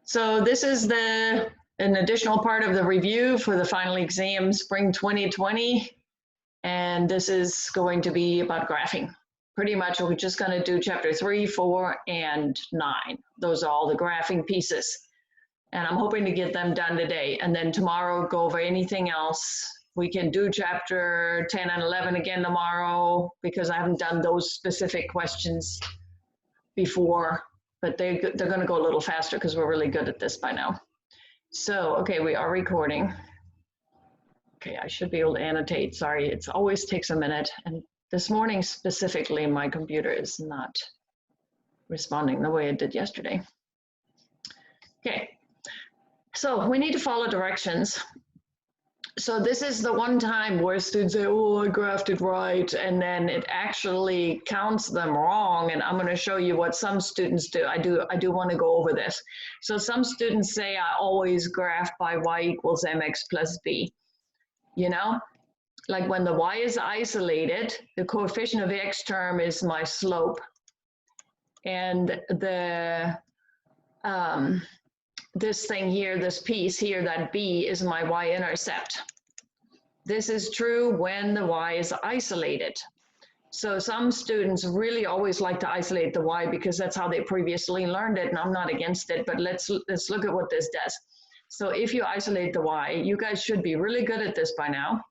So this is an additional part of the review for the final exam spring 2020. And this is going to be about graphing. Pretty much we're just going to do chapter 3, 4, and 9. Those are all the graphing pieces. And I'm hoping to get them done today. And then tomorrow go over anything else. We can do chapter 10 and 11 again tomorrow because I haven't done those specific questions before. But they're going to go a little faster because we're really good at this by now. So, okay, we are recording. Okay, I should be able to annotate. Sorry, it always takes a minute. And this morning specifically, my computer is not responding the way it did yesterday. Okay, so we need to follow directions. So this is the one time where students say, oh, I graphed it right, and then it actually counts them wrong. And I'm going to show you what some students do. I do want to go over this. So some students say I always graph by y equals mx plus b. You know, like when the y is isolated, the coefficient of the x term is my slope. And the this thing here, this piece here, that b is my y-intercept. This is true when the y is isolated. So some students really always like to isolate the y because that's how they previously learned it, and I'm not against it, but let's look at what this does. So if you isolate the y, you guys should be really good at this by now.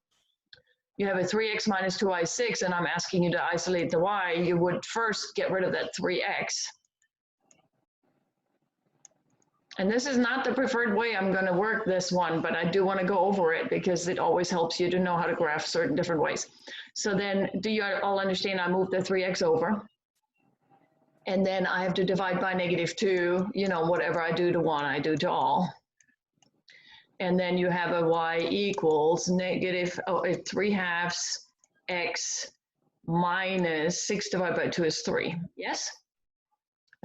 You have a 3x minus 2y6, and I'm asking you to isolate the y. You would first get rid of that 3x. And this is not the preferred way I'm going to work this one, but I do want to go over it because it always helps you to know how to graph certain different ways. So then, do you all understand I move the 3x over? And then I have to divide by -2, you know, whatever I do to one, I do to all. And then you have a y equals -3/2 x minus 6 divided by 2 is 3. Yes?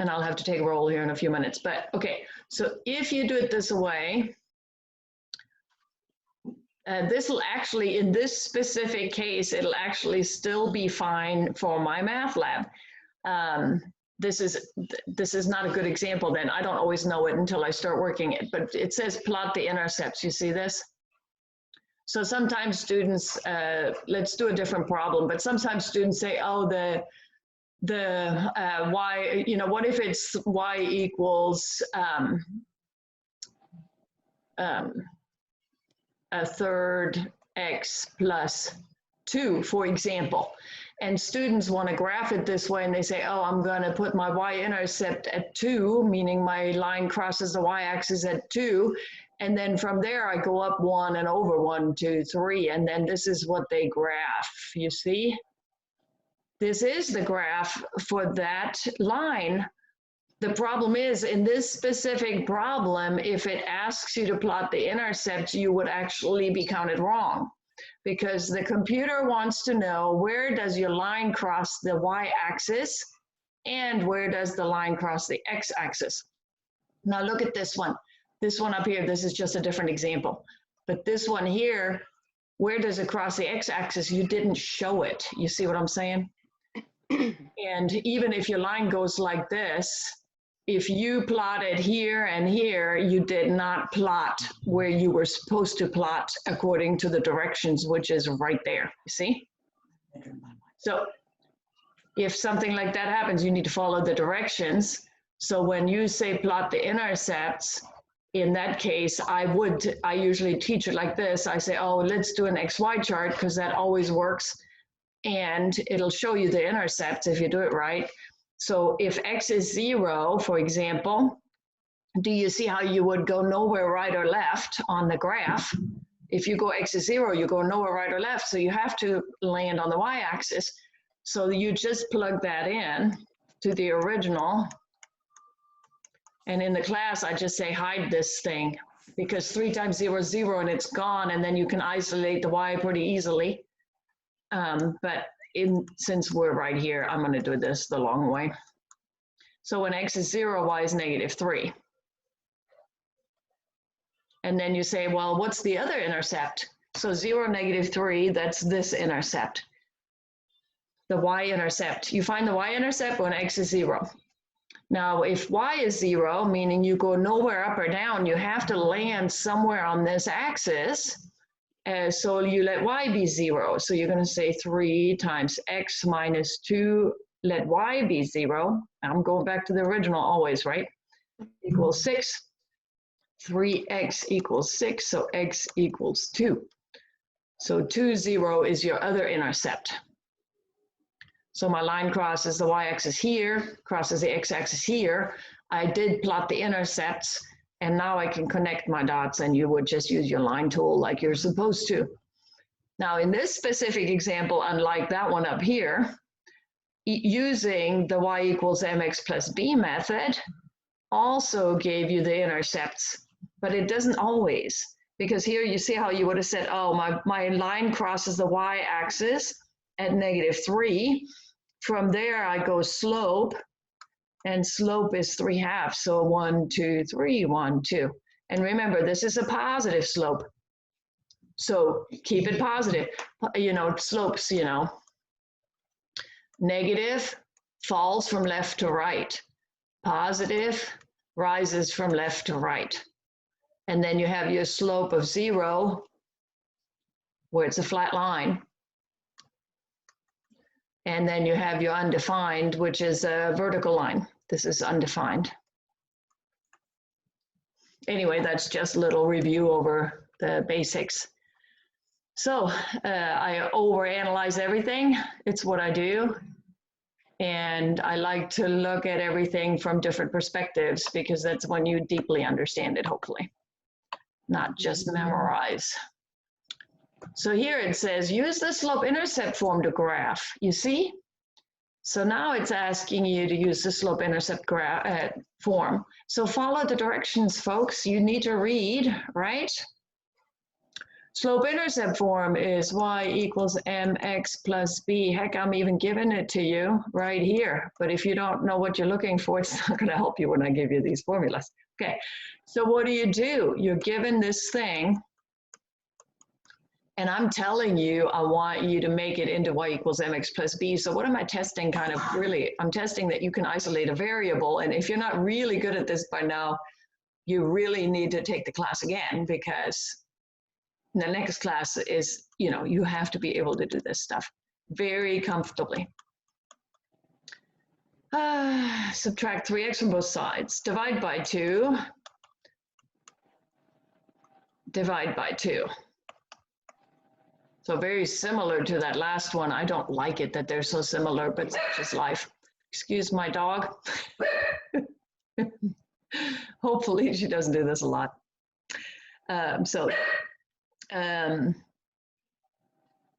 And I'll have to take a roll here in a few minutes. But okay, so if you do it this way, this will actually, in this specific case, it'll actually still be fine for my math lab. This is not a good example then. I don't always know it until I start working it, but it says plot the intercepts. You see this? So sometimes students, let's do a different problem, but sometimes students say, oh, the y, you know, what if it's y equals a third x plus 2, for example. And students want to graph it this way, and they say, oh, I'm going to put my y-intercept at 2, meaning my line crosses the y-axis at 2, and then from there I go up 1 and over 1, 2, 3, and then this is what they graph, you see? This is the graph for that line. The problem is, in this specific problem, if it asks you to plot the intercept, you would actually be counted wrong because the computer wants to know where does your line cross the y-axis and where does the line cross the x-axis. Now look at this one. This one up here, this is just a different example. But this one here, where does it cross the x-axis? You didn't show it. You see what I'm saying? And even if your line goes like this, if you plotted here and here, you did not plot where you were supposed to plot according to the directions, which is right there, you see? So if something like that happens, you need to follow the directions. So when you say plot the intercepts, in that case, I usually teach it like this. I say, oh, let's do an XY chart because that always works. And it'll show you the intercepts if you do it right. So if x is 0, for example, do you see how you would go nowhere right or left on the graph? If you go x is 0, you go nowhere right or left, so you have to land on the y-axis. So you just plug that in to the original. And in the class, I just say hide this thing because 3 times 0 is 0 and it's gone, and then you can isolate the y pretty easily. But since we're right here, I'm going to do this the long way. So when x is 0, y is -3. And then you say, well, what's the other intercept? So 0, -3, that's this intercept. The y-intercept. You find the y-intercept when x is 0. Now, if y is 0, meaning you go nowhere up or down, you have to land somewhere on this axis. So you let y be 0. So you're going to say 3 times x minus 2, let y be 0. I'm going back to the original always, right? Equals 6. 3x equals 6, so x equals 2. So 2, 0 is your other intercept. So my line crosses the y-axis here, crosses the x-axis here. I did plot the intercepts, and now I can connect my dots, and you would just use your line tool like you're supposed to. Now, in this specific example, unlike that one up here, using the y equals mx plus b method also gave you the intercepts, but it doesn't always, because here you see how you would have said, oh, my line crosses the y-axis at -3. From there, I go slope, and slope is 3/2. So 1, 2, 3, 1, 2. And remember, this is a positive slope. So keep it positive. You know, slopes, you know, negative falls from left to right. Positive rises from left to right. And then you have your slope of 0, where it's a flat line. And then you have your undefined, which is a vertical line. This is undefined. Anyway, that's just a little review over the basics. So I overanalyze everything. It's what I do. And I like to look at everything from different perspectives, because that's when you deeply understand it, hopefully, not just memorize. So here it says, use the slope-intercept form to graph. You see? So now it's asking you to use the slope-intercept form. So follow the directions, folks. You need to read, right? Slope-intercept form is y equals mx plus b. Heck, I'm even giving it to you right here. But if you don't know what you're looking for, it's not going to help you when I give you these formulas. Okay, so what do? You're given this thing. And I'm telling you, I want you to make it into y equals mx plus b. So what am I testing kind of really? I'm testing that you can isolate a variable. And if you're not really good at this by now, you really need to take the class again, because the next class is, you know, you have to be able to do this stuff very comfortably. Subtract 3x from both sides. Divide by 2. Divide by 2. So very similar to that last one. I don't like it that they're so similar, but such is life. Excuse my dog. Hopefully she doesn't do this a lot.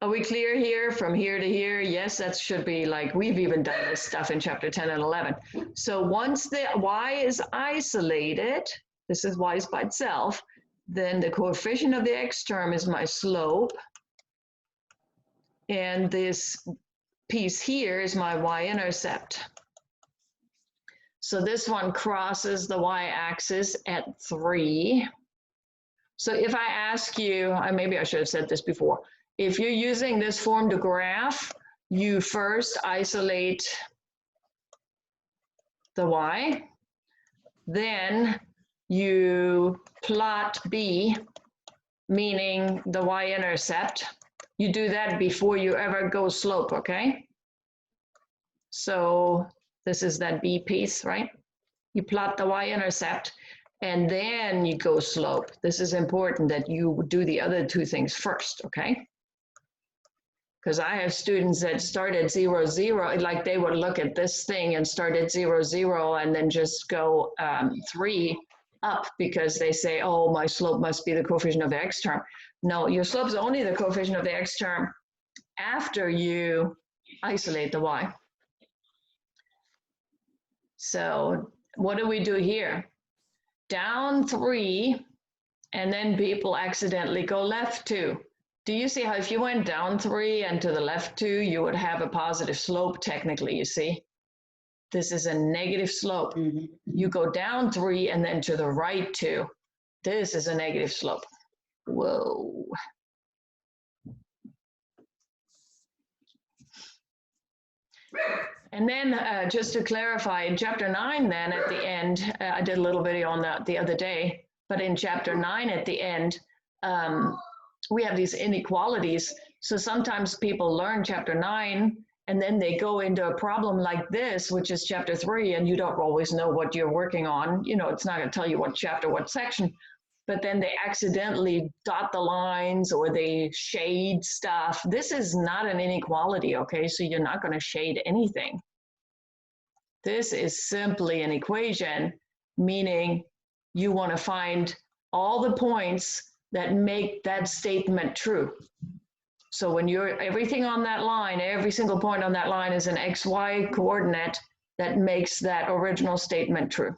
Are we clear here from here to here? Yes, that should be like, we've even done this stuff in chapter 10 and 11. So once the y is isolated, this is y is by itself, then the coefficient of the x term is my slope. And this piece here is my y-intercept. So this one crosses the y-axis at 3. So if I ask you, maybe I should have said this before, if you're using this form to graph, you first isolate the y, then you plot b, meaning the y-intercept. You do that before you ever go slope, okay? So this is that b piece, right? You plot the y-intercept, and then you go slope. This is important that you do the other two things first, okay? Because I have students that start at 0, 0, like they would look at this thing and start at 0, 0, and then just go 3 up, because they say, oh, my slope must be the coefficient of the x term. No, your slope is only the coefficient of the x term after you isolate the y. So what do we do here? Down 3, and then people accidentally go left 2. Do you see how if you went down 3 and to the left 2, you would have a positive slope technically, you see? This is a negative slope. Mm-hmm. You go down 3 and then to the right 2. This is a negative slope. Whoa. And then just to clarify, in chapter 9 then at the end, I did a little video on that the other day, but in chapter 9 at the end, we have these inequalities. So sometimes people learn chapter 9 and then they go into a problem like this, which is chapter 3, and you don't always know what you're working on. You know, it's not going to tell you what chapter, what section, but then they accidentally dot the lines or they shade stuff. This is not an inequality, okay? So you're not going to shade anything. This is simply an equation, meaning you want to find all the points that make that statement true. So when everything on that line, every single point on that line is an XY coordinate that makes that original statement true.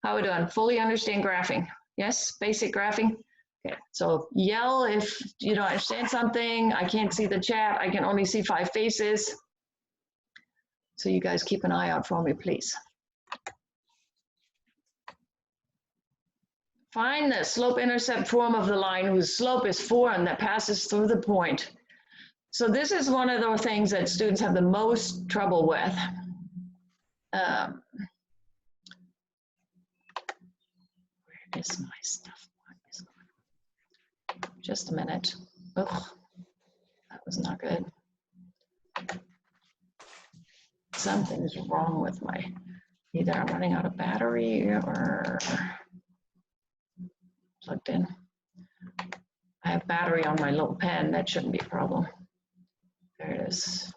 How are we doing? Fully understand graphing? Yes, basic graphing? Okay, so yell if you don't understand something. I can't see the chat. I can only see 5 faces. So you guys keep an eye out for me, please. Find the slope-intercept form of the line whose slope is 4 and that passes through the point. So this is one of those things that students have the most trouble with. Where is my stuff? Just a minute. Ugh, that was not good. Something's wrong with my, either I'm running out of battery or plugged in. I have battery on my little pen. That shouldn't be a problem. There it is.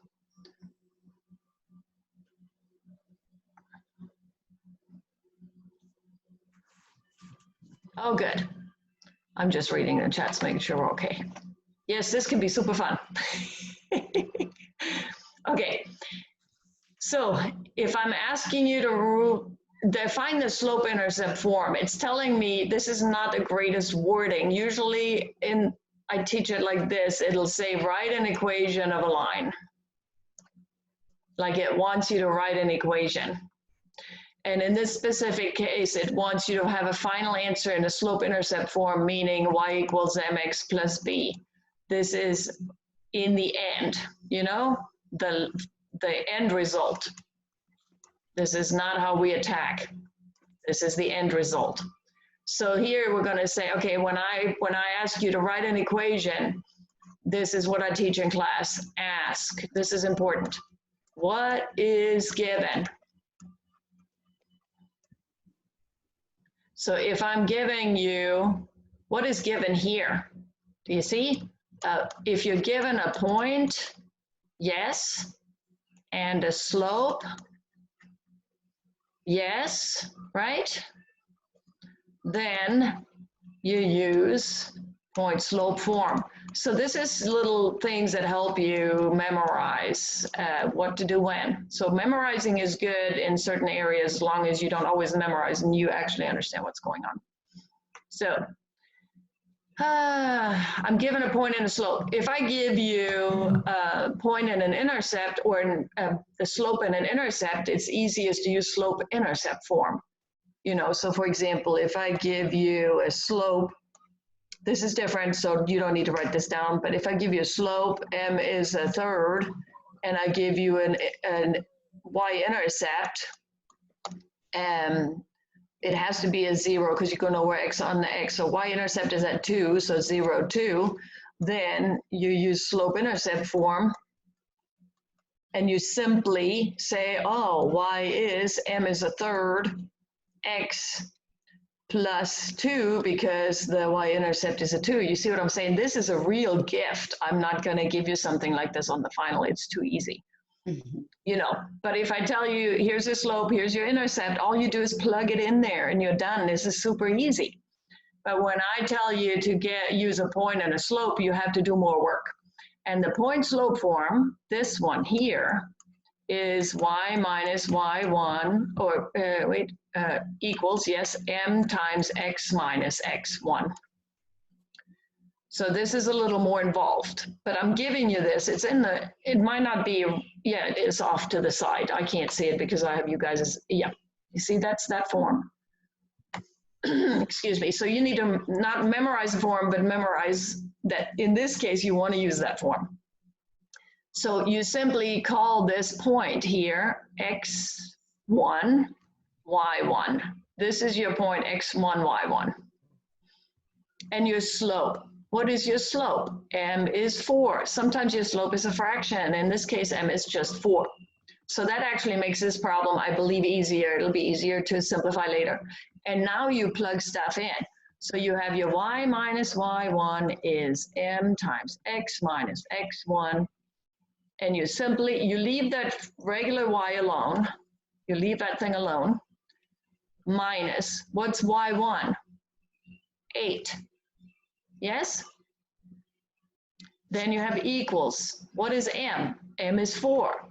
Oh, good. I'm just reading the chats, making sure we're okay. Yes, this can be super fun. Okay, so if I'm asking you to define the slope-intercept form, it's telling me this is not the greatest wording. Usually I teach it like this, it'll say write an equation of a line. Like it wants you to write an equation. And in this specific case, it wants you to have a final answer in a slope-intercept form, meaning y equals mx plus b. This is in the end, you know, the end result. This is not how we attack. This is the end result. So here we're going to say, okay, when I ask you to write an equation, this is what I teach in class. Ask. This is important. What is given? So if I'm giving you, what is given here? Do you see? If you're given a point, yes, and a slope, yes, right? Then you use point slope form. So this is little things that help you memorize what to do when. So memorizing is good in certain areas as long as you don't always memorize and you actually understand what's going on. So I'm given a point and a slope. If I give you a point and an intercept, or a slope and an intercept, it's easiest to use slope-intercept form. You know, so for example, if I give you a slope, this is different, so you don't need to write this down, but if I give you a slope, m is a third, and I give you an y-intercept, it has to be a 0 because you're going over x on the x. So y-intercept is at 2, so 0, 2. Then you use slope-intercept form, and you simply say, oh, y is, m is a third, x plus 2 because the y-intercept is a 2. You see what I'm saying? This is a real gift. I'm not going to give you something like this on the final. It's too easy. Mm-hmm. You know, but if I tell you, here's your slope, here's your intercept, all you do is plug it in there and you're done. This is super easy. But when I tell you to use a point and a slope, you have to do more work. And the point slope form, this one here, is y minus y1, or equals, yes, m times x minus x1. So this is a little more involved, but I'm giving you this. It's in the, it might not be, yeah, it is off to the side. I can't see it because I have you guys, yeah. You see, that's that form. Excuse me. So you need to not memorize the form, but memorize that in this case, you want to use that form. So you simply call this point here x1, y1. This is your point x1, y1. And your slope. What is your slope? M is 4. Sometimes your slope is a fraction. In this case, M is just 4. So that actually makes this problem, I believe, easier. It'll be easier to simplify later. And now you plug stuff in. So you have your y minus y1 is M times x minus x1. And you leave that regular y alone. You leave that thing alone. Minus, what's y1? 8. Yes? Then you have equals. What is M? M is 4.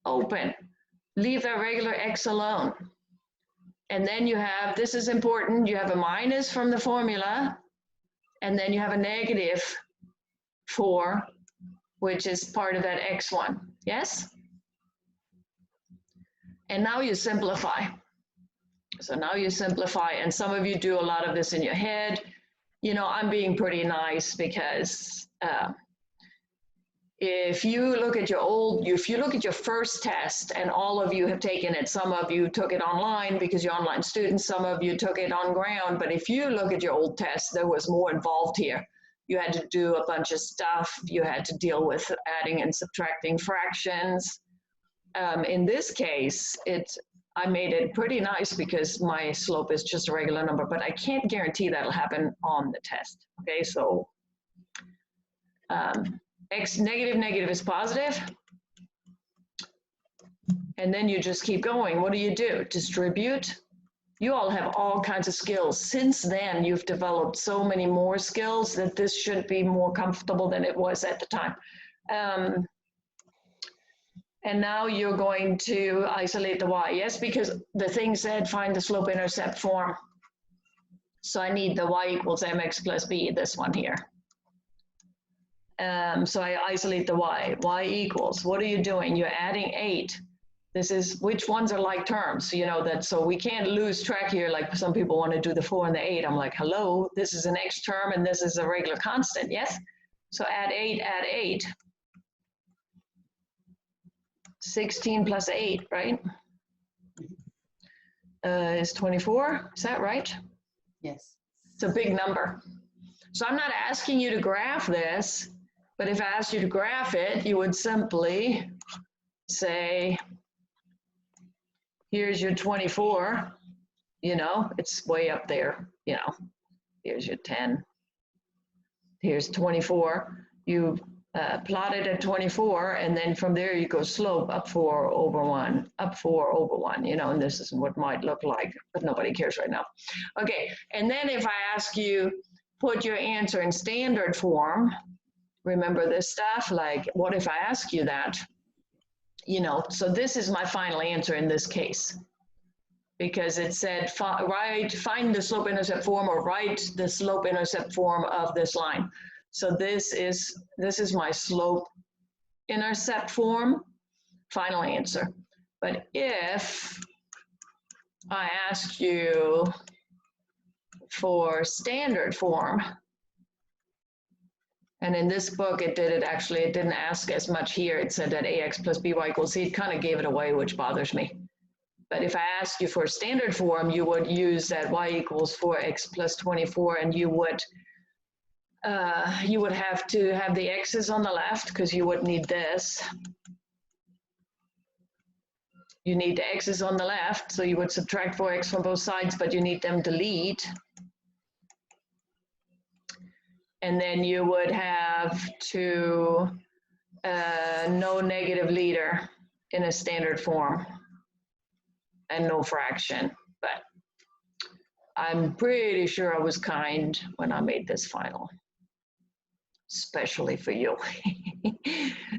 Open. Leave that regular x alone. And then you have, this is important, you have a minus from the formula, and then you have a negative 4, which is part of that x1. Yes? And now you simplify. So now you simplify, and some of you do a lot of this in your head. You know, I'm being pretty nice because if you look at your first test, and all of you have taken it, some of you took it online because you're online students, some of you took it on ground, but if you look at your old test, there was more involved here. You had to do a bunch of stuff. You had to deal with adding and subtracting fractions. In this case, I made it pretty nice because my slope is just a regular number, but I can't guarantee that'll happen on the test. Okay, so x negative is positive. And then you just keep going. What do? Distribute. You all have all kinds of skills. Since then, you've developed so many more skills that this should be more comfortable than it was at the time. And now you're going to isolate the y, yes? Because the thing said find the slope-intercept form. So I need the y equals mx plus b, this one here. So I isolate the y. Y equals, what are you doing? You're adding 8. This is, which ones are like terms? You know that, so we can't lose track here like some people want to do the 4 and the 8. I'm like, hello, this is an x term and this is a regular constant, yes? So add 8. 16 plus 8, right? Is 24, is that right? Yes. It's a big number. So I'm not asking you to graph this, but if I asked you to graph it, you would simply say, here's your 24, you know, it's way up there, you know, here's your 10, here's 24. You plot it at 24, and then from there you go slope up 4 over 1, up 4 over 1, you know, and this is what might look like, but nobody cares right now. Okay, and then if I ask you, put your answer in standard form, remember this stuff, like what if I ask you that? You know, so this is my final answer in this case, because it said find the slope-intercept form or write the slope-intercept form of this line. So this is my slope-intercept form, final answer. But if I ask you for standard form, and in this book it didn't ask as much here. It said that ax plus by equals c. It kind of gave it away, which bothers me. But if I ask you for standard form, you would use that y equals 4x plus 24, and you would have to have the x's on the left because you would need this. You need the x's on the left, so you would subtract 4x from both sides, but you need them delete. And then you would have to no negative leader in a standard form and no fraction. But I'm pretty sure I was kind when I made this final, especially for you.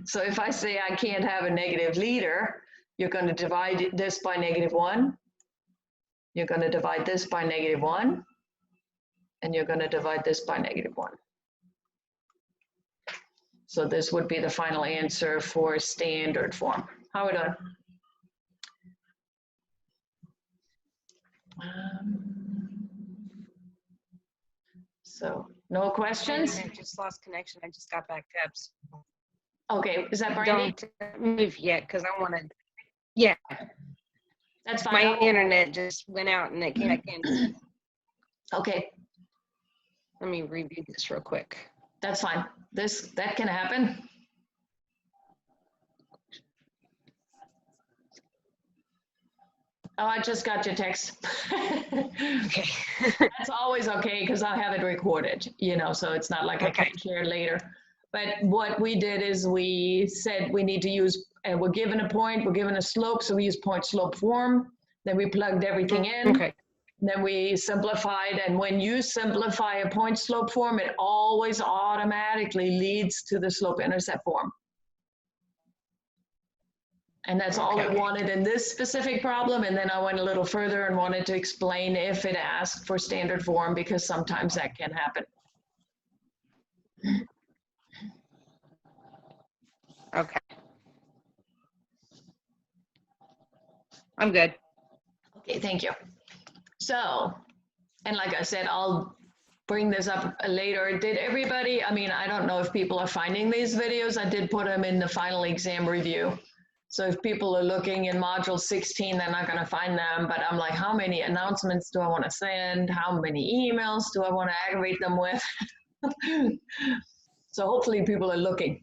So if I say I can't have a negative leader, you're going to divide this by -1. You're going to divide this by -1. And you're going to divide this by -1. So this would be the final answer for standard form. How are we doing? So no questions? I just lost connection. I just got back, Debs. Okay, is that Brandy? Don't move yet because I want to. Yeah, That's fine. my internet just went out and it came back in. Okay, Let me review this real quick. that's fine. That can happen. Oh, I just got your text. Okay. That's always okay because I have it recorded, you know, so it's not like I Okay. can't share it later. But what we did is we said we need to use, and we're given a point, we're given a slope, so we use point slope form. Then we plugged everything in. Okay. Then we simplified, and when you simplify a point slope form, it always automatically leads to the slope intercept form. And that's all it Okay. wanted in this specific problem. And then I went a little further and wanted to explain if it asked for standard form, because sometimes that can happen. Okay. I'm good. Okay, thank you. So, and like I said, I'll bring this up later. Did everybody, I mean, I don't know if people are finding these videos. I did put them in the final exam review. So if people are looking in module 16, they're not going to find them. But I'm like, how many announcements do I want to send? How many emails do I want to aggravate them with? So hopefully people are looking.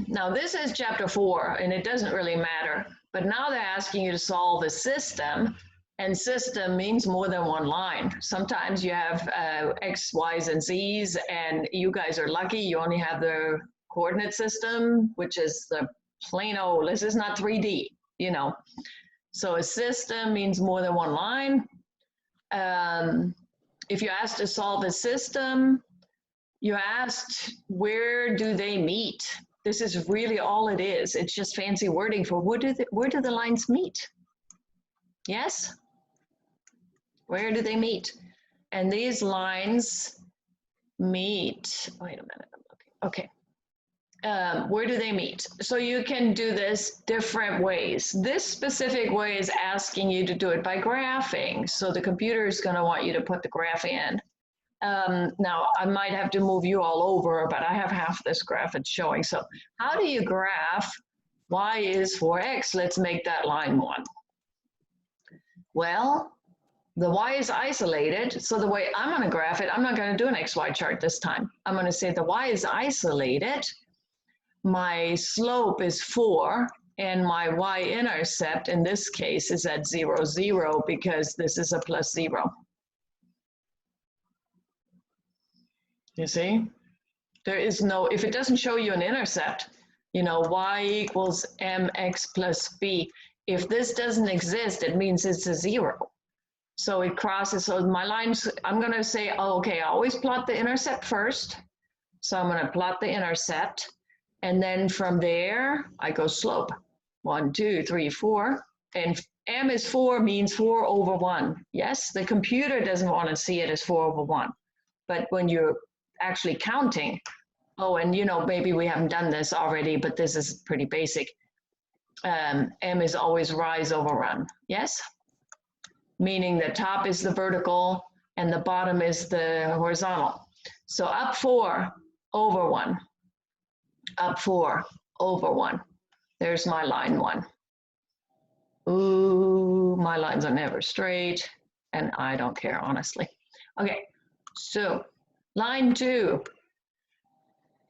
Now this is chapter 4, and it doesn't really matter. But now they're asking you to solve a system, and system means more than one line. Sometimes you have X, Y's, and Z's, and you guys are lucky. You only have the coordinate system, which is the plain old, this is not 3D, you know. So a system means more than one line. If you're asked to solve a system, you're asked, where do they meet? This is really all it is. It's just fancy wording for where do the lines meet? Yes? Where do they meet? And these lines meet, wait a minute, I'm looking, okay. Where do they meet? So you can do this different ways. This specific way is asking you to do it by graphing. So the computer is going to want you to put the graph in. Now, I might have to move you all over, but I have half this graph it's showing. So how do you graph y is 4x? Let's make that line 1. Well, the y is isolated, so the way I'm going to graph it, I'm not going to do an xy chart this time. I'm going to say the y is isolated. My slope is 4, and my y-intercept in this case is at 0, 0, because this is a plus 0. You see? There is no, if it doesn't show you an intercept, you know, y equals mx plus b. If this doesn't exist, it means it's a 0. So it crosses, so my lines, I'm going to say, oh, okay, I always plot the intercept first. So I'm going to plot the intercept. And then from there, I go slope. 1, 2, 3, 4. And m is 4 means 4 over 1. Yes, the computer doesn't want to see it as 4 over 1. But when you're actually counting, oh, and you know, maybe we haven't done this already, but this is pretty basic. M is always rise over run. Yes? Meaning the top is the vertical and the bottom is the horizontal. So up 4 over 1. Up 4 over 1. There's my line 1. Ooh, my lines are never straight, and I don't care, honestly. Okay, so line 2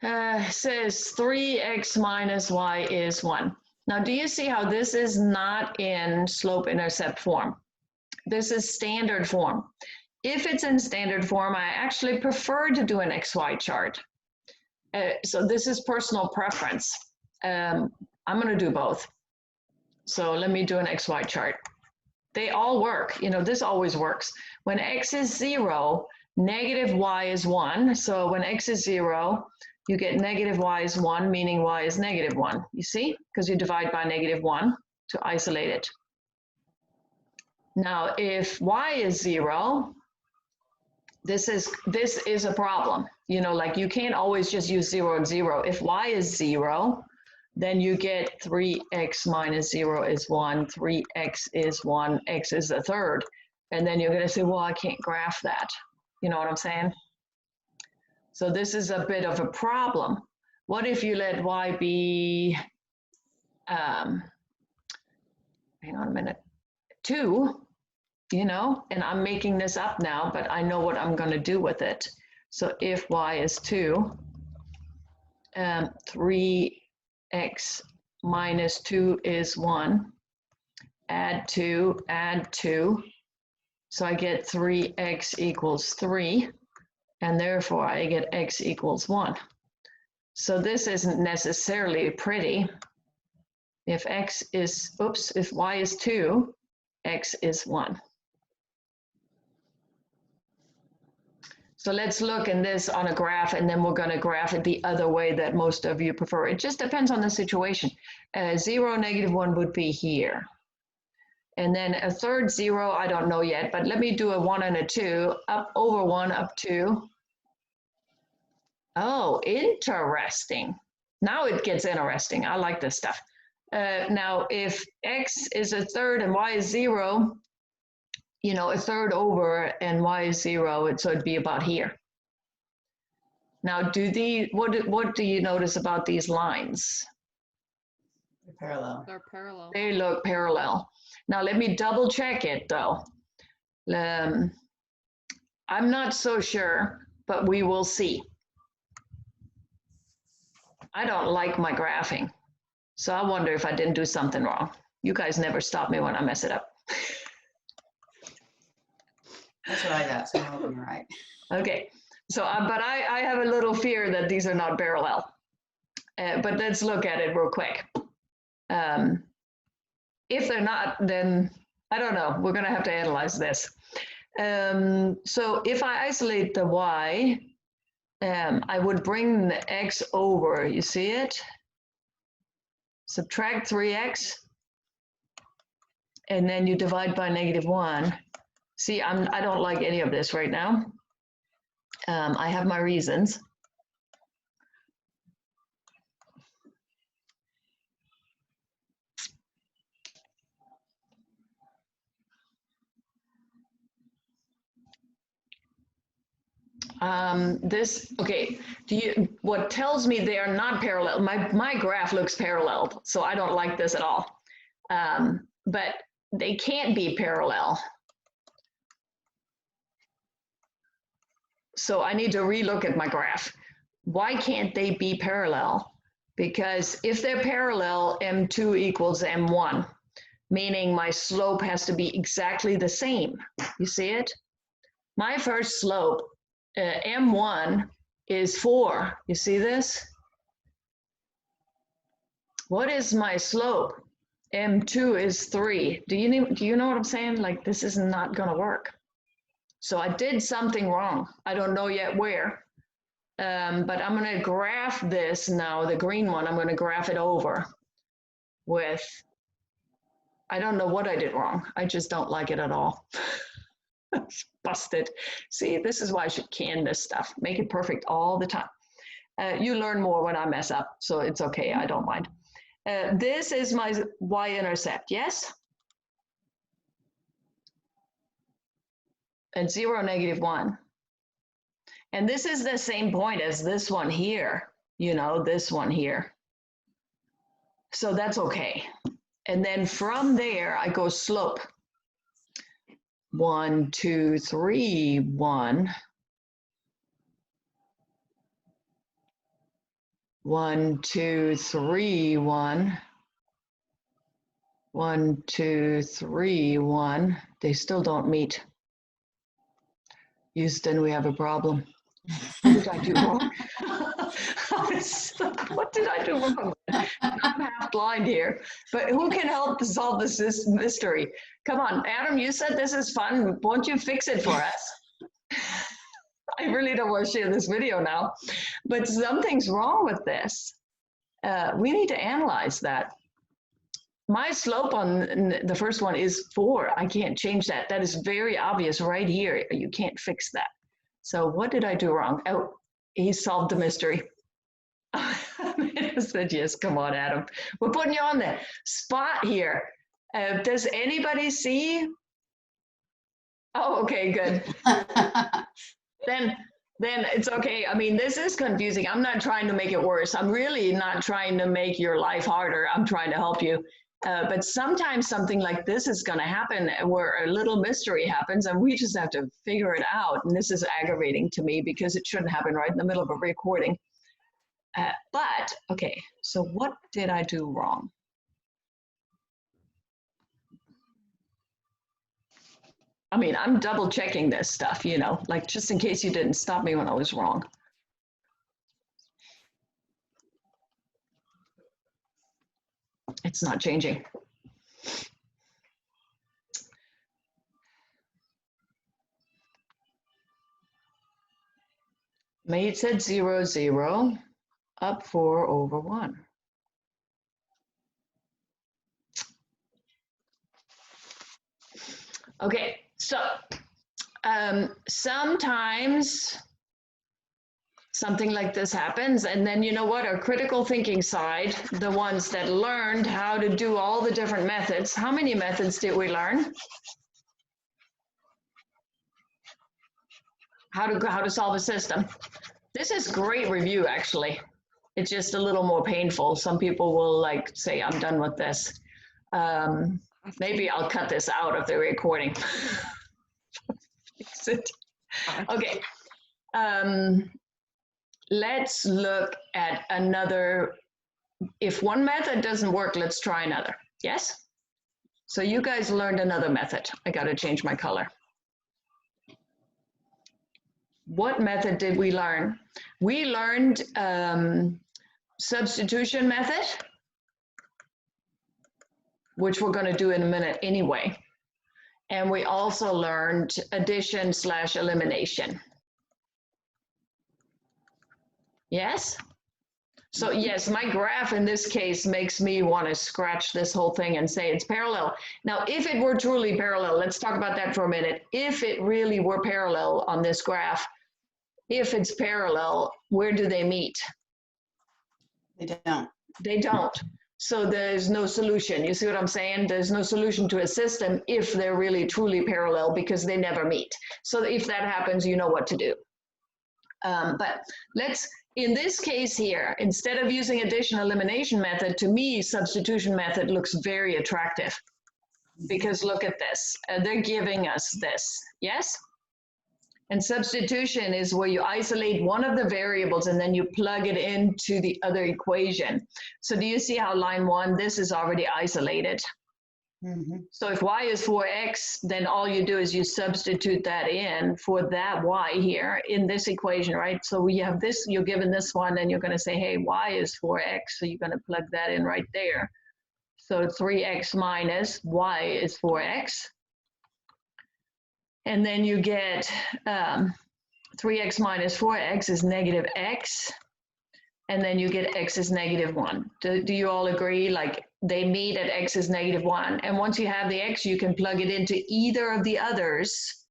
says 3x minus y is 1. Now, do you see how this is not in slope-intercept form? This is standard form. If it's in standard form, I actually prefer to do an XY chart. So this is personal preference. I'm going to do both. So let me do an XY chart. They all work. You know, this always works. When x is 0, negative y is 1. So when x is 0, you get negative y is 1, meaning y is negative 1. You see? Because you divide by negative 1 to isolate it. Now, if y is 0, this is a problem. You know, like you can't always just use 0 and 0. If y is 0, then you get 3x minus 0 is 1, 3x is 1, x is a third. And then you're going to say, well, I can't graph that. You know what I'm saying? So this is a bit of a problem. What if you let y be, hang on a minute, 2, you know, and I'm making this up now, but I know what I'm going to do with it. So if y is 2, 3x minus 2 is 1, add 2, add 2. So I get 3x equals 3, and therefore I get x equals 1. So this isn't necessarily pretty. If x is, oops, if y is 2, x is 1. So let's look in this on a graph, and then we're going to graph it the other way that most of you prefer. It just depends on the situation. 0, -1 would be here. And then a third 0, I don't know yet, but let me do a 1 and a 2, up over 1, up 2. Oh, interesting. Now it gets interesting. I like this stuff. Now, if x is a third and y is 0, you know, a third over and y is 0, so it'd be about here. Now, what do you notice about these lines? They're parallel. They're parallel. They look parallel. Now, let me double check it though. I'm not so sure, but we will see. I don't like my graphing, so I wonder if I didn't do something wrong. You guys never stop me when I mess it up. That's what I got, so I'm hoping you're right. Okay, so but I have a little fear that these are not parallel. But let's look at it real quick. If they're not, then I don't know. We're gonna have to analyze this. So if I isolate the y, I would bring the x over, you see it? Subtract 3x, and then you divide by -1. See, I don't like any of this right now. I have my reasons. Okay, what tells me they are not parallel, my graph looks parallel, so I don't like this at all. But they can't be parallel. So I need to relook at my graph. Why can't they be parallel? Because if they're parallel, M2 equals M1, meaning my slope has to be exactly the same. You see it? My first slope, M1 is 4. You see this? What is my slope? M2 is 3. Do you know what I'm saying? Like, this is not gonna work. So I did something wrong. I don't know yet where, but I'm gonna graph this now, the green one, I'm gonna graph it over with, I don't know what I did wrong. I just don't like it at all. It's busted. See, this is why I should can this stuff. Make it perfect all the time. You learn more when I mess up, so it's okay, I don't mind. This is my y-intercept, yes? And 0, -1. And this is the same point as this one here, you know, this one here. So that's okay. And then from there, I go slope. 1, 2, 3, 1. 1, 2, 3, 1. 1, 2, 3, 1. They still don't meet. Houston, we have a problem. What did I do wrong? What did I do wrong? I'm half blind here, but who can help solve this mystery? Come on, Adam, you said this is fun. Won't you fix it for us? I really don't want to share this video now, but something's wrong with this. We need to analyze that. My slope on the first one is 4. I can't change that. That is very obvious right here. You can't fix that. So what did I do wrong? Oh, he solved the mystery. I said, yes, come on, Adam. We're putting you on the spot here. Does anybody see? Oh, okay, good. Then then it's okay. I mean, this is confusing. I'm not trying to make it worse. I'm really not trying to make your life harder. I'm trying to help you. But sometimes something like this is going to happen where a little mystery happens and we just have to figure it out. And this is aggravating to me because it shouldn't happen right in the middle of a recording. But, okay, so what did I do wrong? I mean, I'm double checking this stuff, you know, like just in case you didn't stop me when I was wrong. It's not changing. Mate said 0, 0, up 4 over 1. Okay, so sometimes something like this happens, and then you know what, our critical thinking side, the ones that learned how to do all the different methods, how many methods did we learn? How to solve a system. This is great review, actually. It's just a little more painful. Some people will like say, I'm done with this. Maybe I'll cut this out of the recording. Fix it. Okay. Let's look at another. If one method doesn't work, let's try another. Yes? So you guys learned another method. I got to change my color. What method did we learn? We learned substitution method, which we're going to do in a minute anyway. And we also learned addition/elimination. Yes? So yes, my graph in this case makes me want to scratch this whole thing and say it's parallel. Now, if it were truly parallel, let's talk about that for a minute. If it really were parallel on this graph, if it's parallel, where do they meet? They don't. They don't. So there's no solution. You see what I'm saying? There's no solution to a system if they're really truly parallel because they never meet. So if that happens, you know what to do. But let's, in this case here, instead of using addition elimination method, to me, substitution method looks very attractive because look at this. They're giving us this, yes? And substitution is where you isolate one of the variables and then you plug it into the other equation. So do you see how line 1, this is already isolated? Mm-hmm. So if y is 4x, then all you do is you substitute that in for that y here in this equation, right? So we have this, you're given this one and you're going to say, hey, y is 4x. So you're going to plug that in right there. So 3x minus y is 4x. And then you get 3x minus 4x is negative x. And then you get x is negative 1. Do you all agree? Like they meet at x is negative 1. And once you have the x, you can plug it into either of the others.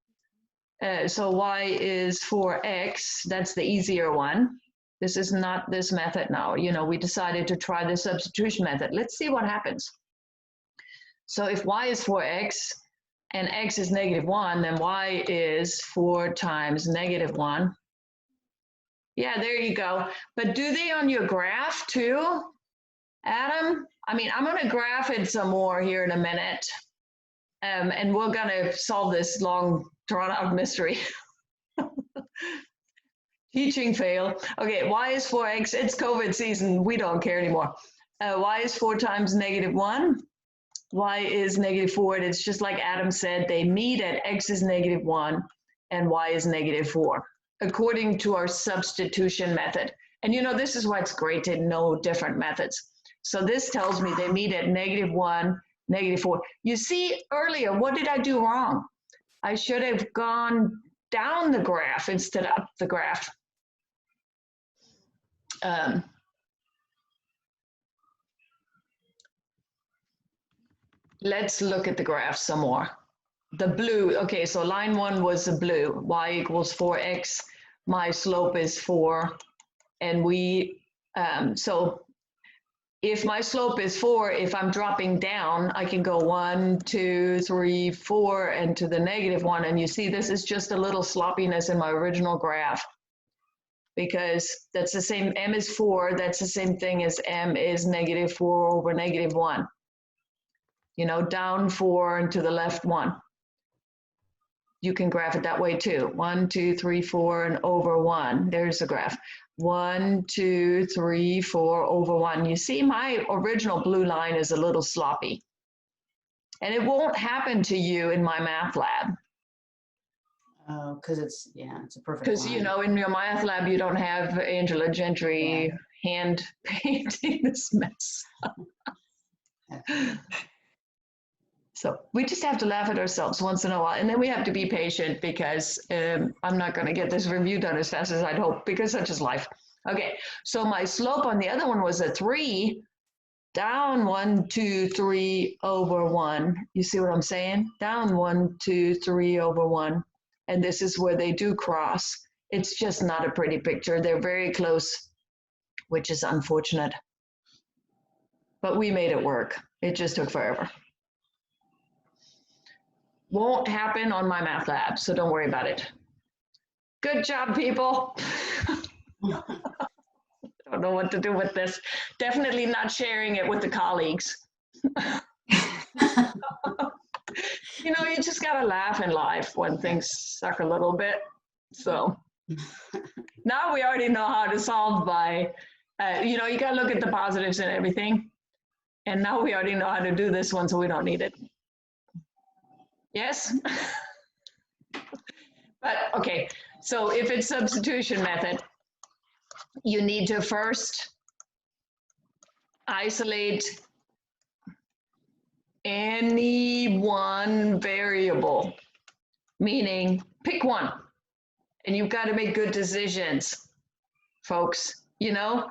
So y is 4x. That's the easier one. This is not this method now. You know, we decided to try the substitution method. Let's see what happens. So if y is 4x, and x is negative 1, then y is 4 times negative 1. Yeah, there you go. But do they on your graph too, Adam? I mean, I'm going to graph it some more here in a minute. And we're going to solve this long, drawn-out mystery. Teaching fail. Okay, y is 4x. It's COVID season. We don't care anymore. Y is 4 times negative 1. Y is negative 4, and it's just like Adam said, they meet at x is negative 1 and y is negative 4, according to our substitution method. And you know, this is why it's great to know different methods. So this tells me they meet at negative 1, negative 4. You see, earlier, what did I do wrong? I should have gone down the graph instead of up the graph. Let's look at the graph some more. The blue, okay, so line 1 was the blue, y equals 4x, my slope is 4, and we, so if my slope is 4, if I'm dropping down, I can go 1, 2, 3, 4, and to the negative 1, and you see this is just a little sloppiness in my original graph. because that's the same, m is 4, that's the same thing as m is -4 over -1. You know, down 4 and to the left 1. You can graph it that way too. 1, 2, 3, 4, and over 1. There's the graph. 1, 2, 3, 4, over 1. You see, my original blue line is a little sloppy. And it won't happen to you in my math lab. Oh, because it's a perfect Because, line. you know, in your math lab, you don't have Angela Gentry hand painting this mess. So we just have to laugh at ourselves once in a while. And then we have to be patient because I'm not going to get this review done as fast as I'd hope, because such is life. Okay, so my slope on the other one was a 3, down 1, 2, 3 over 1. You see what I'm saying? Down 1, 2, 3 over 1. And this is where they do cross. It's just not a pretty picture. They're very close, which is unfortunate. But we made it work. It just took forever. Won't happen on my math lab, so don't worry about it. Good job, people. Don't know what to do with this. Definitely not sharing it with the colleagues. You know, you just gotta laugh in life when things suck a little bit. So now we already know how to solve by, you know, you gotta look at the positives and everything. And now we already know how to do this one, so we don't need it. Yes? But okay, so if it's substitution method, you need to first isolate any one variable, meaning pick one. And you've got to make good decisions, folks. You know,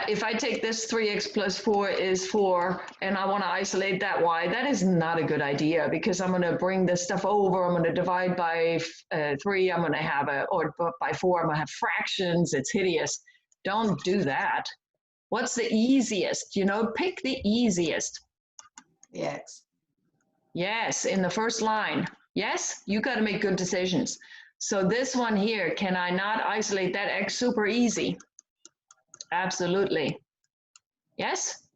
if I take this 3x plus 4 is 4, and I want to isolate that y, that is not a good idea, because I'm going to bring this stuff over. I'm going to divide by 3. I'm going to have or by 4, I'm going to have fractions. It's hideous. Don't do that. What's the easiest? You know, pick the easiest. The X. Yes, in the first line. Yes, you got to make good decisions. So this one here, can I not isolate that X super easy? Absolutely. Yes?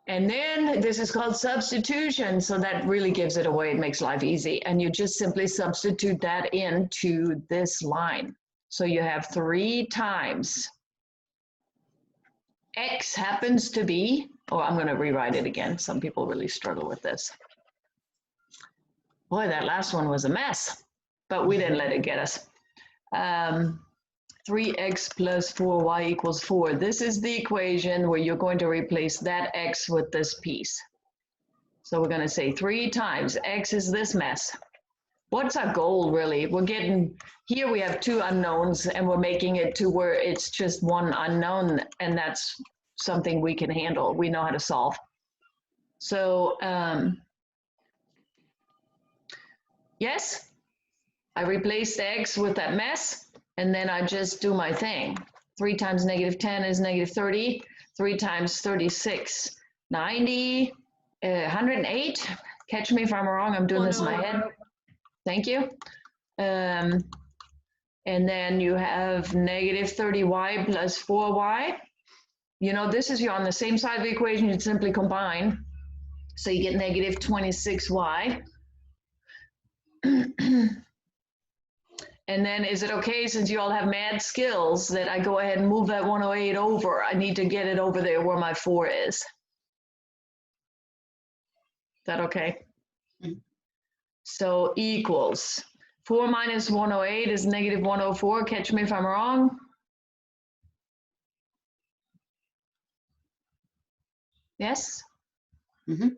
And then this is called substitution. So that really gives it away. It makes life easy. And you just simply substitute that into this line. So you have 3 times X happens to be, oh, I'm going to rewrite it again. Some people really struggle with this. Boy, that last one was a mess, but we didn't let it get us. 3x plus 4y equals 4. This is the equation where you're going to replace that x with this piece. So we're going to say 3 times x is this mess. What's our goal, really? We're getting, here we have 2 unknowns, and we're making it to where it's just 1 unknown, and that's something we can handle. We know how to solve. So, yes, I replaced x with that mess, and then I just do my thing. 3 times -10 is -30. 3 times 36, 90, 108. Catch me if I'm wrong. I'm doing this in my head. Thank you. And then you have -30y plus 4y. You know, this is, you're on the same side of the equation, you simply combine. So you get -26y. And then is it okay, since you all have mad skills, that I go ahead and move that 108 over? I need to get it over there where my 4 is. Is that okay? Mm-hmm. So equals 4 minus 108 is -104. Catch me if I'm wrong. Yes? Mm-hmm.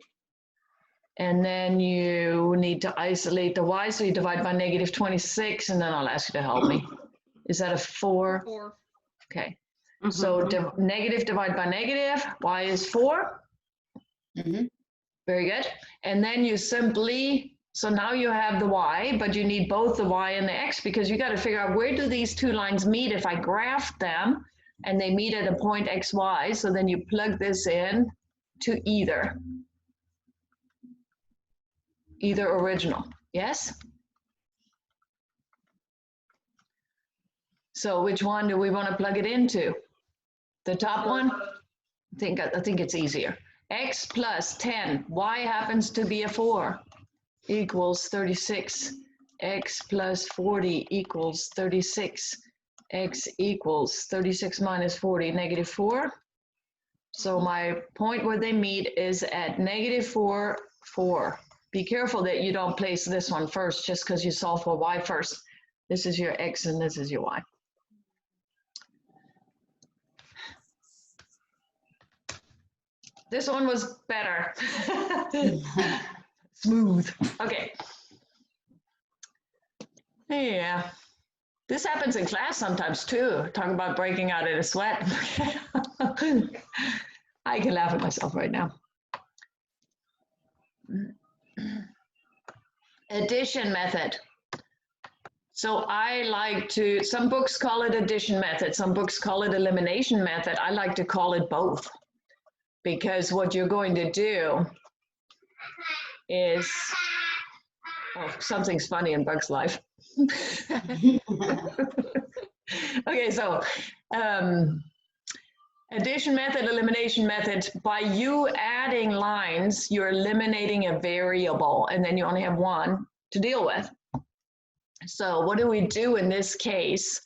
And then you need to isolate the y, so you divide by -26, and then I'll ask you to help me. Is that a 4? 4. Okay. So negative divide by negative, y is 4. Mm-hmm. Very good. And then you simply, so now you have the y, but you need both the y and the x, because you got to figure out, where do these 2 lines meet if I graph them, and they meet at a point xy. So then you plug this in to either original. Yes? So which one do we want to plug it into? The top one? I think it's easier. X plus 10, y happens to be a 4, equals 36. X plus 40 equals 36. X equals 36 minus 40, negative 4. So my point where they meet is at negative 4, 4. Be careful that you don't place this one first just because you solve for y first. This is your x and this is your y. This one was better. Smooth. Okay. Yeah. This happens in class sometimes too. Talking about breaking out in a sweat. I can laugh at myself right now. Addition method. So I like to, some books call it addition method, some books call it elimination method. I like to call it both. Because what you're going to do is, oh, something's funny in Bug's life. Okay, so addition method, elimination method, by you adding lines, you're eliminating a variable and then you only have one to deal with. So what do we do in this case?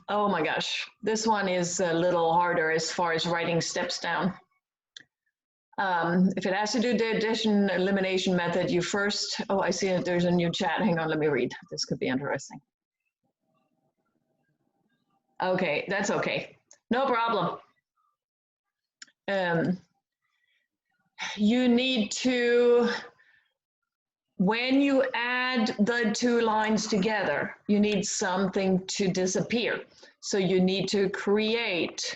Oh my gosh, this one is a little harder as far as writing steps down. If it has to do the addition elimination method, you first, oh, I see that there's a new chat. Hang on, let me read. This could be interesting. Okay, that's okay. No problem. You need to, when you add the two lines together, you need something to disappear. So you need to create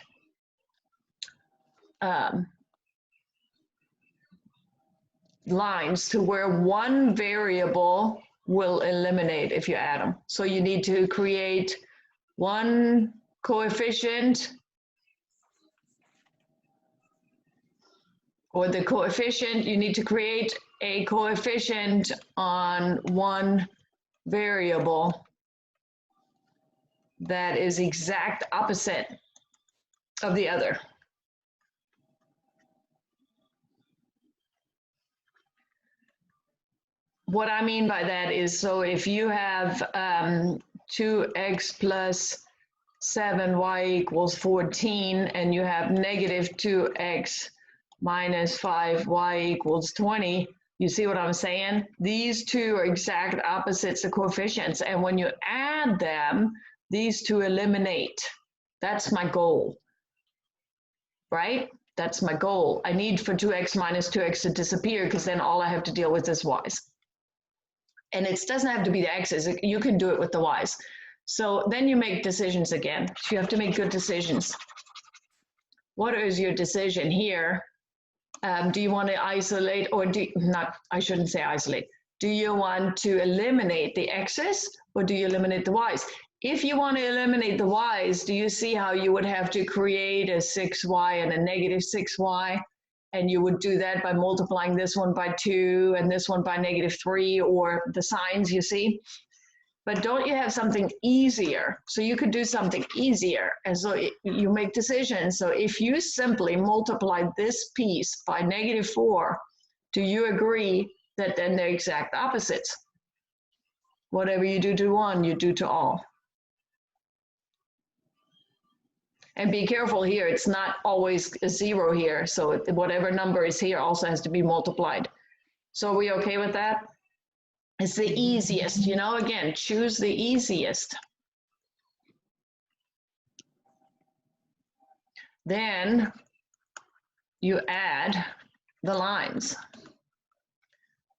lines to where one variable will eliminate if you add them. So you need to create one coefficient, or the coefficient, you need to create a coefficient on one variable that is exact opposite of the other. What I mean by that is, so if you have 2x plus 7y equals 14, and you have negative 2x minus 5y equals 20, you see what I'm saying? These two are exact opposites of coefficients, and when you add them, these two eliminate. That's my goal, right? That's my goal. I need for 2x minus 2x to disappear, because then all I have to deal with is y's. And it doesn't have to be the x's. You can do it with the y's. So then you make decisions again. You have to make good decisions. What is your decision here? Do you want to isolate, or I shouldn't say isolate. Do you want to eliminate the x's, or do you eliminate the y's? If you want to eliminate the y's, do you see how you would have to create a 6y and a negative 6y? And you would do that by multiplying this one by 2 and this one by negative 3, or the signs, you see? But don't you have something easier? So you could do something easier. And so you make decisions. So if you simply multiply this piece by negative 4, do you agree that then they're exact opposites? Whatever you do to one, you do to all. And be careful here, it's not always a 0 here. So whatever number is here also has to be multiplied. So are we okay with that? It's the easiest, you know, again, choose the easiest. Then you add the lines.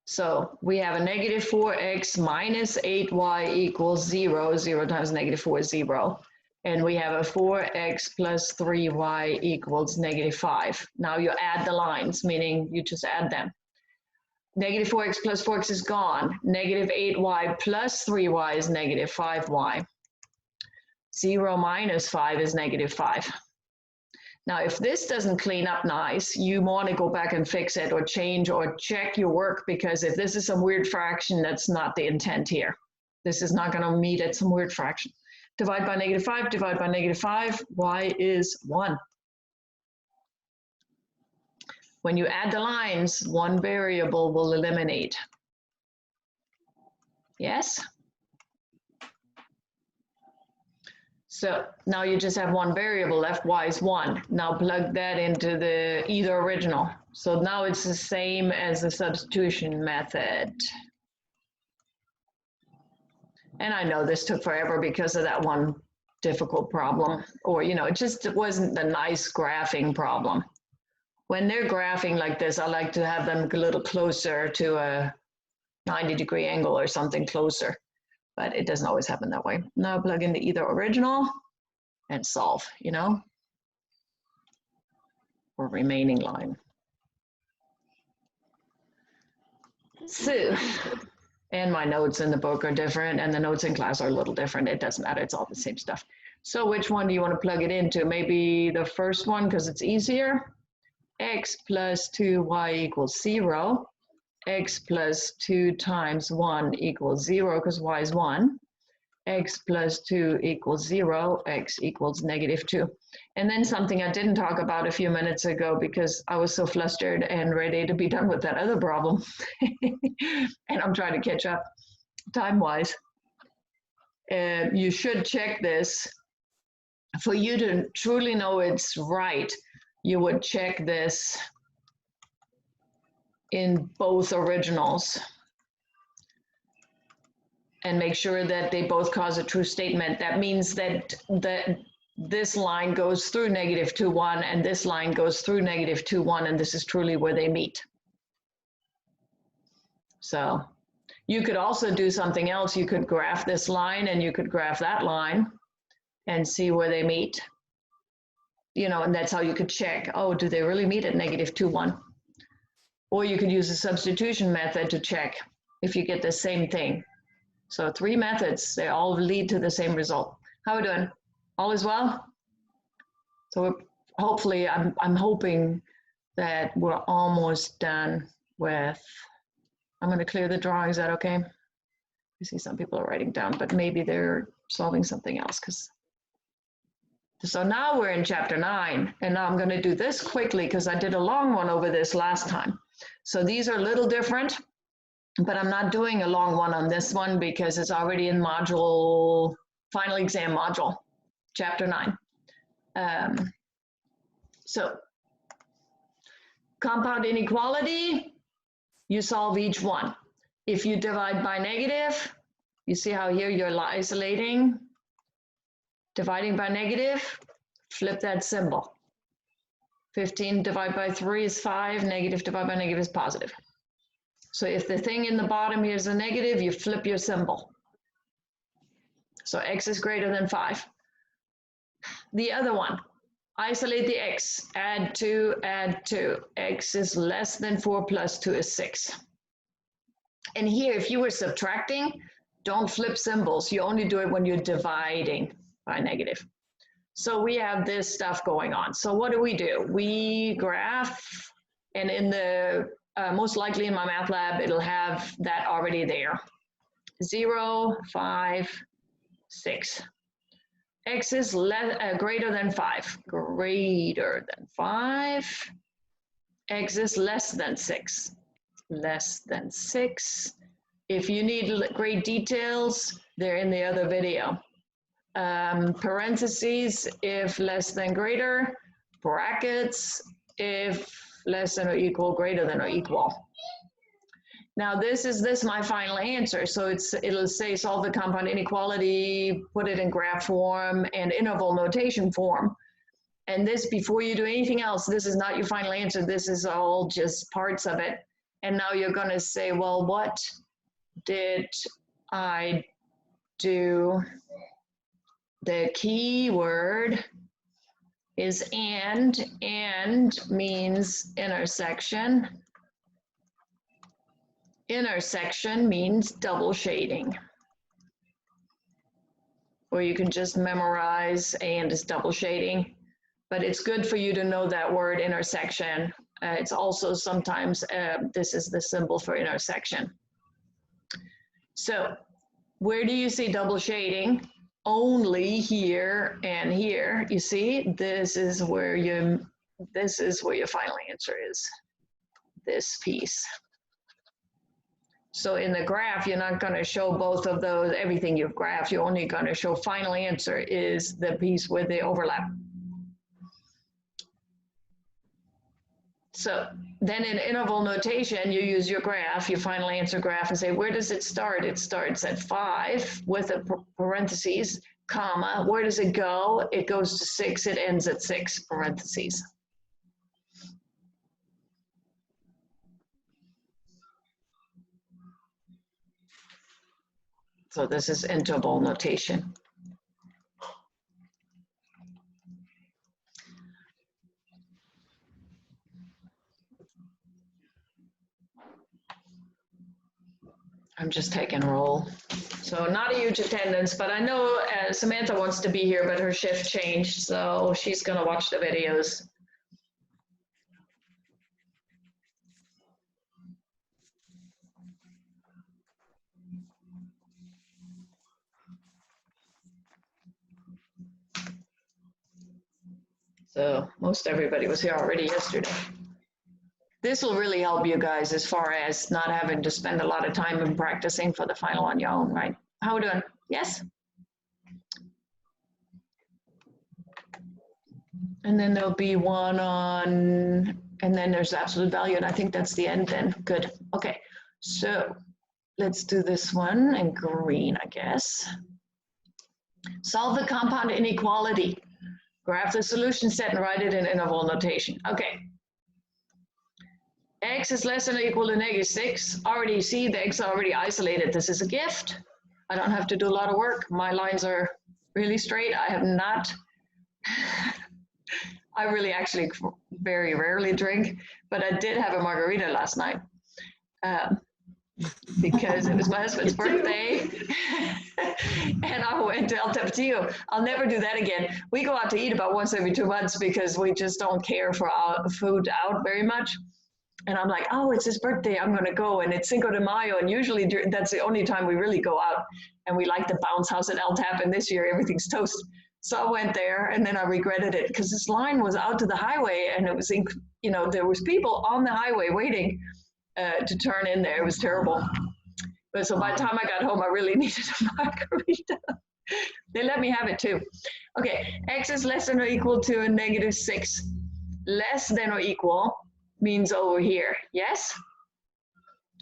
So we have a negative 4x minus 8y equals 0. 0 times negative 4 is 0. And we have a 4x plus 3y equals negative 5. Now you add the lines, meaning you just add them. Negative 4x plus 4x is gone. Negative 8y plus 3y is negative 5y. 0 minus 5 is negative 5. Now, if this doesn't clean up nice, you want to go back and fix it or change or check your work, because if this is some weird fraction, that's not the intent here. This is not going to meet at some weird fraction. Divide by -5, divide by -5, y is 1. When you add the lines, one variable will eliminate. Yes? So now you just have one variable left, y is 1. Now plug that into the either original. So now it's the same as the substitution method. And I know this took forever because of that one difficult problem, or, you know, it wasn't the nice graphing problem. When they're graphing like this, I like to have them a little closer to a 90-degree angle or something closer, but it doesn't always happen that way. Now plug in the either original and solve, you know, or remaining line. So, and my notes in the book are different and the notes in class are a little different. It doesn't matter, it's all the same stuff. So which one do you want to plug it into? Maybe the first one because it's easier. X plus 2y equals 0. X plus 2 times 1 equals 0 because y is 1. X plus 2 equals 0. X equals -2. And then something I didn't talk about a few minutes ago because I was so flustered and ready to be done with that other problem. And I'm trying to catch up time-wise. You should check this. For you to truly know it's right, you would check this in both originals and make sure that they both cause a true statement. That means that this line goes through -2, 1, and this line goes through -2, 1, and this is truly where they meet. So you could also do something else. You could graph this line and you could graph that line and see where they meet. You know, and that's how you could check, oh, do they really meet at -2, 1? Or you could use a substitution method to check if you get the same thing. So 3 methods, they all lead to the same result. How are we doing? All is well? So hopefully, I'm hoping that we're almost done with, I'm gonna clear the drawing, is that okay? I see some people are writing down, but maybe they're solving something else. So now we're in chapter 9, and now I'm gonna do this quickly because I did a long one over this last time. So these are a little different, but I'm not doing a long one on this one because it's already in module, final exam module, chapter 9. So compound inequality, you solve each one. If you divide by negative, you see how here you're isolating, dividing by negative, flip that symbol. 15 divided by 3 is 5, negative divided by negative is positive. So if the thing in the bottom here is a negative, you flip your symbol. So x is greater than 5. The other one, isolate the x, add 2, add 2. X is less than 4 plus 2 is 6. And here, if you were subtracting, don't flip symbols. You only do it when you're dividing by negative. So we have this stuff going on. So what do? We graph, and in the, most likely in my math lab, it'll have that already there. 0, 5, 6. X is greater than 5. Greater than 5. X is less than 6. Less than 6. If you need great details, they're in the other video. Parentheses if less than greater, brackets if less than or equal, greater than or equal. Now this is my final answer. So it'll say solve the compound inequality, put it in graph form and interval notation form. And this, before you do anything else, this is not your final answer. This is all just parts of it. And now you're gonna say, well, what did I do? The key word is and means intersection. Intersection means double shading. Or you can just memorize and is double shading, but it's good for you to know that word intersection. It's also sometimes, this is the symbol for intersection. So where do you see double shading? only here and here. You see, this is where your final answer is, this piece. So in the graph, you're not going to show both of those, everything you've graphed. You're only going to show final answer is the piece with the overlap. So then in interval notation, you use your graph, your final answer graph, and say, where does it start? It starts at 5 with a parentheses, comma. Where does it go? It goes to 6. It ends at 6, parentheses. So this is interval notation. I'm just taking roll. So not a huge attendance, but I know Samantha wants to be here, but her shift changed, so she's gonna watch the videos. So most everybody was here already yesterday. This will really help you guys as far as not having to spend a lot of time in practicing for the final on your own, right? How we doing? Yes? And then there'll be one on, and then there's absolute value, and I think that's the end then. Good. Okay, so let's do this one in green, I guess. Solve the compound inequality. Graph the solution set and write it in interval notation. Okay. X is less than or equal to -6. Already see the X already isolated. This is a gift. I don't have to do a lot of work. My lines are really straight. I have not, I really actually very rarely drink, but I did have a margarita last night because it was my husband's birthday and I went to El Tapatio. I'll never do that again. We go out to eat about once every 2 months because we just don't care for our food out very much. And I'm like, oh, it's his birthday, I'm gonna go. And it's Cinco de Mayo, and usually that's the only time we really go out. And we like the bounce house at El Tap, and this year everything's toast. So I went there, and then I regretted it because this line was out to the highway, and it was, you know, there was people on the highway waiting to turn in there. It was terrible. But so by the time I got home, I really needed a margarita. They let me have it too. Okay, X is less than or equal to a -6. Less than or equal means over here, yes?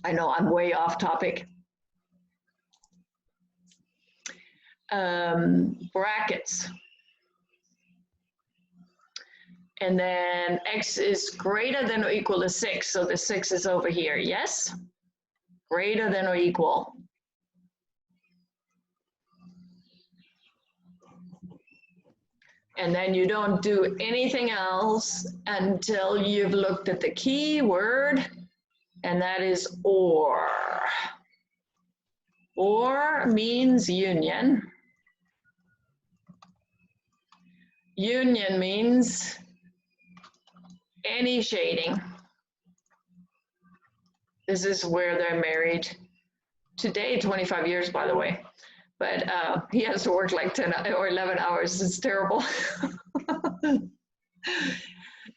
I know I'm way off topic. Brackets. And then X is greater than or equal to 6, so the 6 is over here, yes? Greater than or equal. And then you don't do anything else until you've looked at the key word, and that is or. Or means union. Union means any shading. This is where they're married. Today, 25 years, by the way. But he has to work like 10 or 11 hours. It's terrible.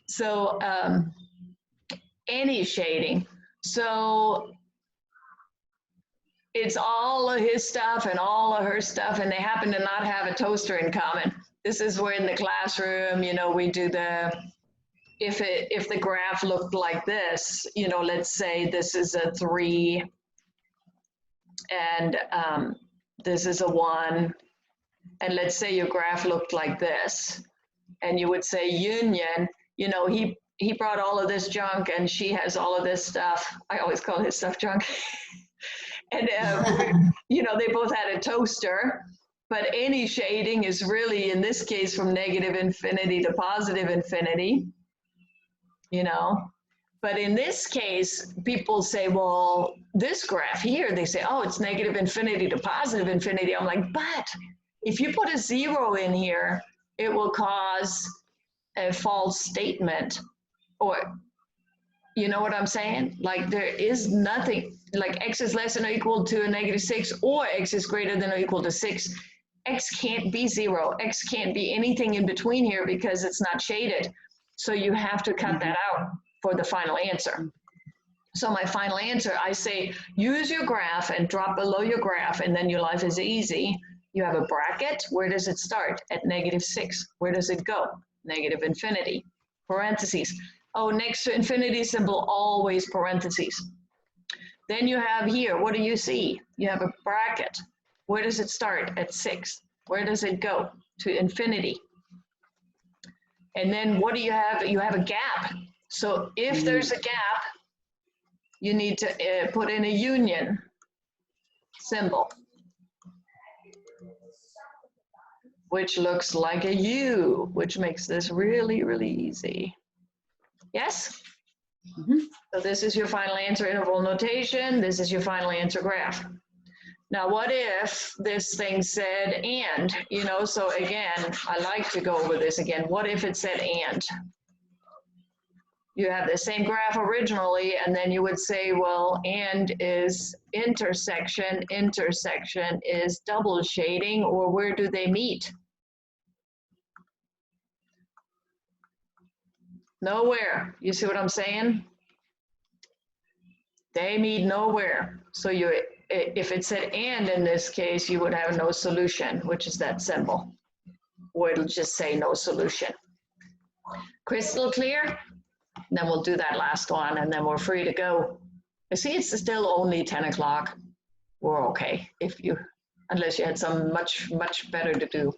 So any shading. So it's all of his stuff and all of her stuff, and they happen to not have a toaster in common. This is where in the classroom, you know, we do the, if the graph looked like this, you know, let's say this is a 3 and this is a 1, and let's say your graph looked like this, and you would say union, you know, he brought all of this junk and she has all of this stuff. I always call his stuff junk. And, you know, they both had a toaster, but any shading is really, in this case, from -infinity to +infinity, you know. But in this case, people say, well, this graph here, they say, oh, it's -infinity to +infinity. I'm like, but if you put a 0 in here, it will cause a false statement. Or, you know what I'm saying? Like there is nothing, like X is less than or equal to a -6 or X is greater than or equal to 6. X can't be 0. X can't be anything in between here because it's not shaded. So you have to cut that out for the final answer. So my final answer, I say, use your graph and drop below your graph, and then your life is easy. You have a bracket. Where does it start? At -6. Where does it go? Negative infinity. Parentheses. Oh, next to infinity symbol, always parentheses. Then you have here, what do you see? You have a bracket. Where does it start? At 6. Where does it go? To infinity. And then what do you have? You have a gap. So if there's a gap, you need to put in a union symbol, which looks like a U, which makes this really, really easy. Yes? So this is your final answer interval notation. This is your final answer graph. Now, what if this thing said and, you know, so again, I like to go over this again. What if it said and? You have the same graph originally, and then you would say, well, and is intersection, intersection is double shading, or where do they meet? Nowhere. You see what I'm saying? They meet nowhere. So you, if it said and in this case, you would have no solution, which is that symbol, or it'll just say no solution. Crystal clear? Then we'll do that last one, and then we're free to go. You see, it's still only 10 o'clock. We're okay, if you, unless you had some much, much better to do.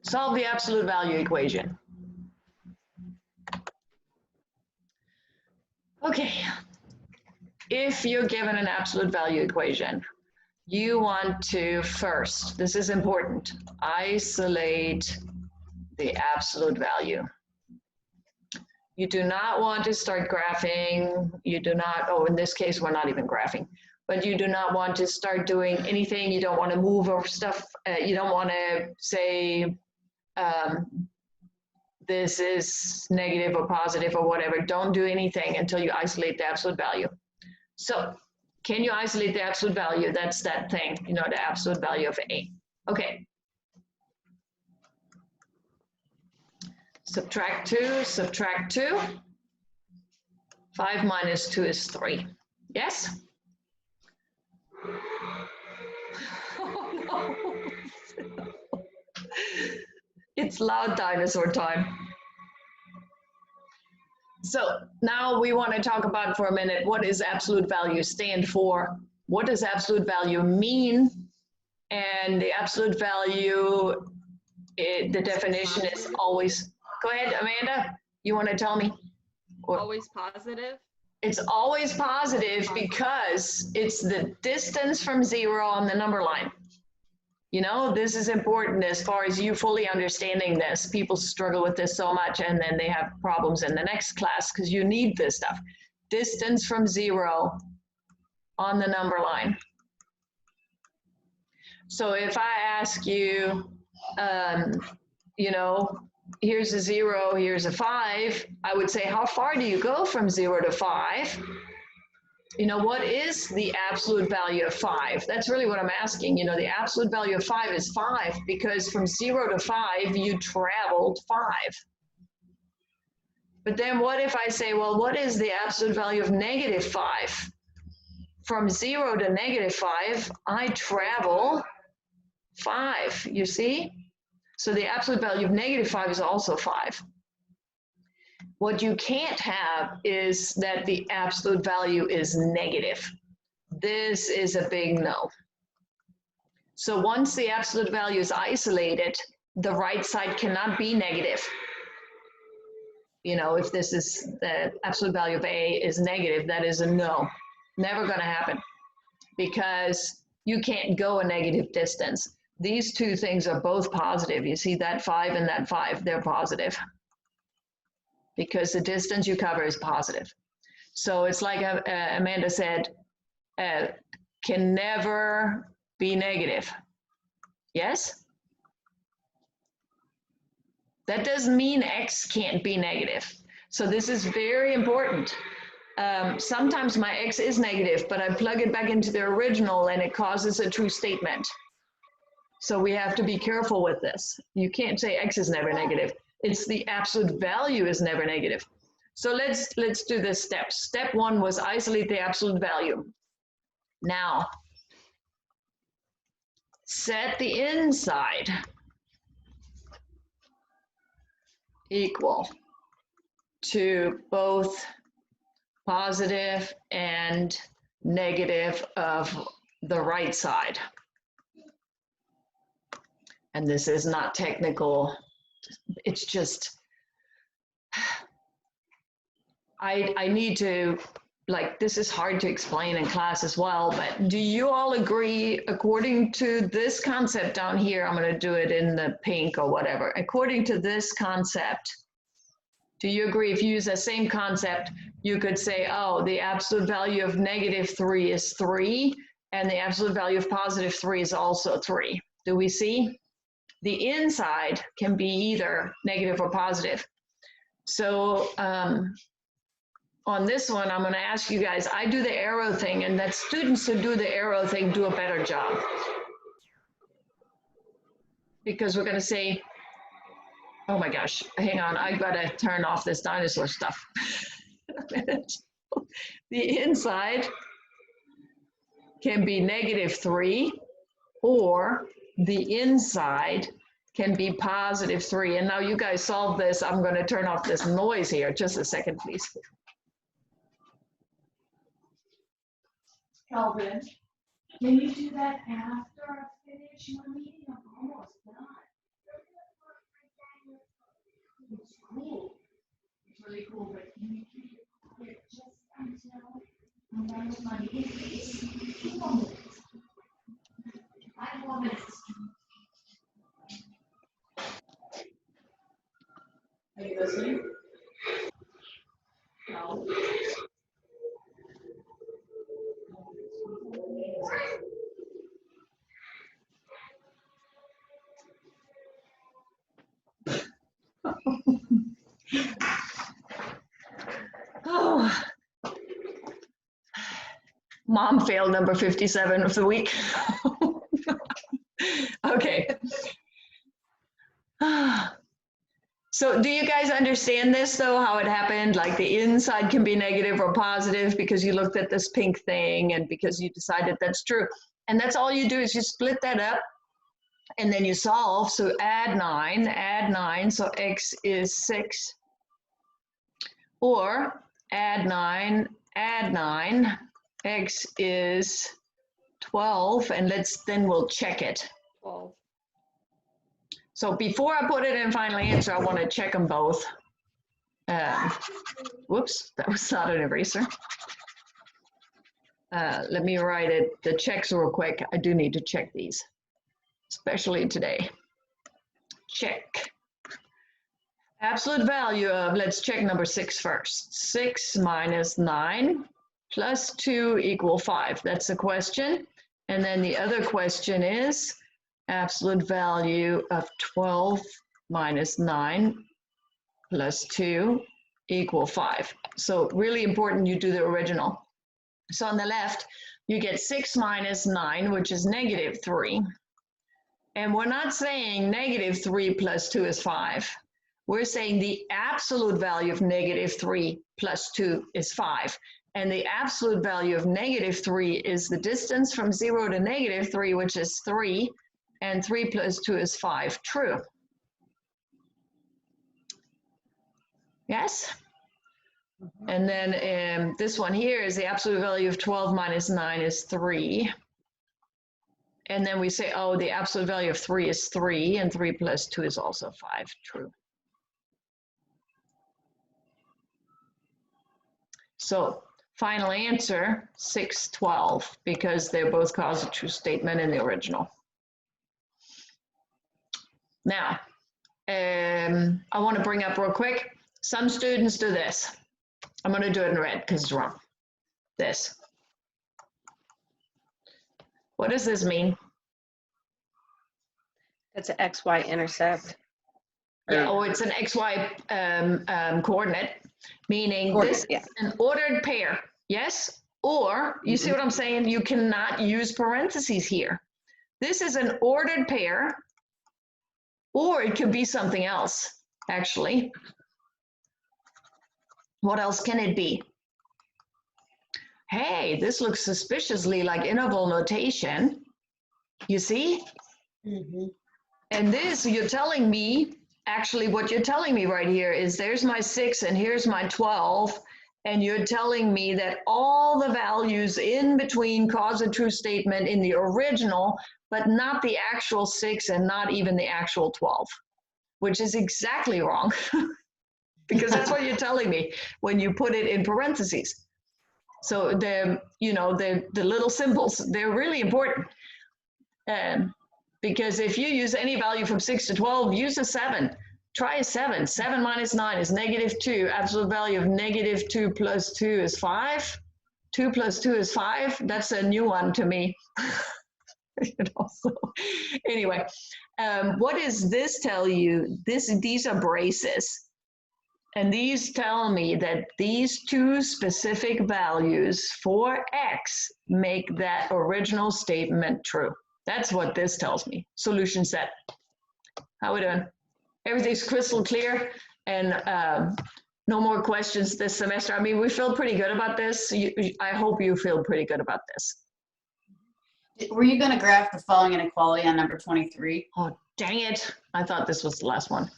Solve the absolute value equation. Okay, if you're given an absolute value equation, you want to first, this is important, isolate the absolute value. You do not want to start graphing. You do not, oh, in this case, we're not even graphing, but you do not want to start doing anything. You don't want to move over stuff. You don't want to say, this is negative or positive or whatever. Don't do anything until you isolate the absolute value. So can you isolate the absolute value? That's that thing, you know, the absolute value of A. Okay. Subtract 2, subtract 2. 5 minus 2 is 3. Yes? Oh, no. It's loud dinosaur time. So now we want to talk about for a minute, what does absolute value stand for? What does absolute value mean? And the absolute value, the definition is always, go ahead, Amanda, you want to tell me? Always positive? It's always positive because it's the distance from 0 on the number line. You know, this is important as far as you fully understanding this. People struggle with this so much, and then they have problems in the next class because you need this stuff. Distance from 0 on the number line. So if I ask you, you know, here's a 0, here's a 5, I would say, how far do you go from 0 to 5? You know, what is the absolute value of 5? That's really what I'm asking. You know, the absolute value of 5 is 5 because from 0 to 5, you traveled 5. But then what if I say, well, what is the absolute value of negative 5? From 0 to negative 5, I travel 5, you see? So the absolute value of negative 5 is also 5. What you can't have is that the absolute value is negative. This is a big no. So once the absolute value is isolated, the right side cannot be negative. You know, if this is the absolute value of A is negative, that is a no. Never going to happen because you can't go a negative distance. These two things are both positive. You see that 5 and that 5, they're positive because the distance you cover is positive. So it's like Amanda said, can never be negative. Yes? That doesn't mean X can't be negative. So this is very important. sometimes my x is negative, but I plug it back into the original and it causes a true statement. So we have to be careful with this. You can't say x is never negative. It's the absolute value is never negative. So let's do this step. Step 1 was isolate the absolute value. Now, set the inside equal to both positive and negative of the right side. And this is not technical. It's just, I need to, like, this is hard to explain in class as well, but do you all agree, according to this concept down here, I'm going to do it in the pink or whatever, according to this concept, do you agree if you use the same concept, you could say, oh, the absolute value of -3 is 3, and the absolute value of +3 is also 3. Do we see? The inside can be either negative or positive. So on this one, I'm going to ask you guys, I do the arrow thing, and that students who do the arrow thing do a better job. Because we're going to say, oh my gosh, hang on, I got to turn off this dinosaur stuff. The inside can be -3, or the inside can be +3. And now you guys solve this. I'm going to turn off this noise here. Just a second, please. Calvin, can you do that after I finish my meeting? I'm almost done. It's cool. It's really cool, but can you keep it quiet just until I'm done with my meeting, please? 2 more minutes. 5 more minutes. Are you listening? No. Oh. Mom failed number 57 of the week. Okay. So do you guys understand this though, how it happened? Like the inside can be negative or positive because you looked at this pink thing and because you decided that's true. And that's all you do is you split that up and then you solve. So add 9, so x is 6. Or add 9, x is 12, and then we'll check it. 12. So before I put it in final answer, I want to check them both. Whoops, that was not an eraser. Let me write it, the checks real quick. I do need to check these, especially today. Check. Absolute value of, let's check number 6 first. 6 minus 9 plus 2 equal 5. That's the question. And then the other question is absolute value of 12 minus 9 plus 2 equal 5. So really important you do the original. So on the left, you get 6 minus 9, which is -3. And we're not saying -3 plus 2 is 5. We're saying the absolute value of -3 plus 2 is 5. And the absolute value of -3 is the distance from 0 to -3, which is 3. And 3 plus 2 is 5. True. Yes? And then this one here is the absolute value of 12 minus 9 is 3. And then we say, oh, the absolute value of 3 is 3, and 3 plus 2 is also 5. True. So final answer, 612, because they both cause a true statement in the original. Now, I want to bring up real quick, some students do this. I'm going to do it in red because it's wrong. This. What does this mean? That's an XY intercept. Yeah, oh, it's an XY coordinate. meaning Ordered, this yeah. is an ordered pair, yes? Or, you see what I'm saying? You cannot use parentheses here. This is an ordered pair, or it could be something else, actually. What else can it be? Hey, this looks suspiciously like interval notation. You see? Mhm. And this, you're telling me, actually what you're telling me right here is there's my 6 and here's my 12. And you're telling me that all the values in between cause a true statement in the original, but not the actual 6 and not even the actual 12, which is exactly wrong. Because that's what you're telling me when you put it in parentheses. So the little symbols, they're really important. Because if you use any value from 6 to 12, use a 7. Try a 7. 7 minus 9 is -2. Absolute value of -2 plus 2 is 5. 2 plus 2 is 5. That's a new one to me. So, anyway, what does this tell you? These are braces. And these tell me that these two specific values for X make that original statement true. That's what this tells me. Solution set. How we doing? Everything's crystal clear, and no more questions this semester. I mean, we feel pretty good about this. I hope you feel pretty good about this. Were you going to graph the following inequality on number 23? Oh, dang it. I thought this was the last one.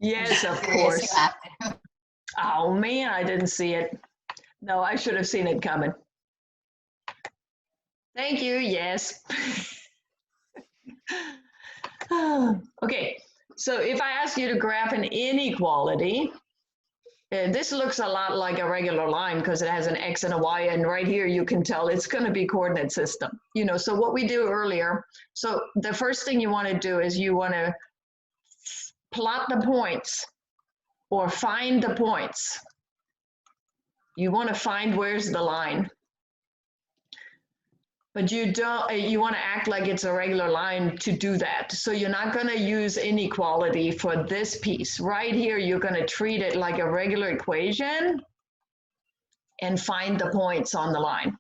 Yes, of course. You have to. Oh, man, I didn't see it. No, I should have seen it coming. Thank you, yes. Okay, so if I ask you to graph an inequality, this looks a lot like a regular line because it has an X and a Y, and right here you can tell it's going to be coordinate system. So what we do earlier, so the first thing you want to do is you want to plot the points or find the points. You want to find where's the line. But you want to act like it's a regular line to do that. So you're not going to use inequality for this piece. Right here, you're going to treat it like a regular equation and find the points on the line.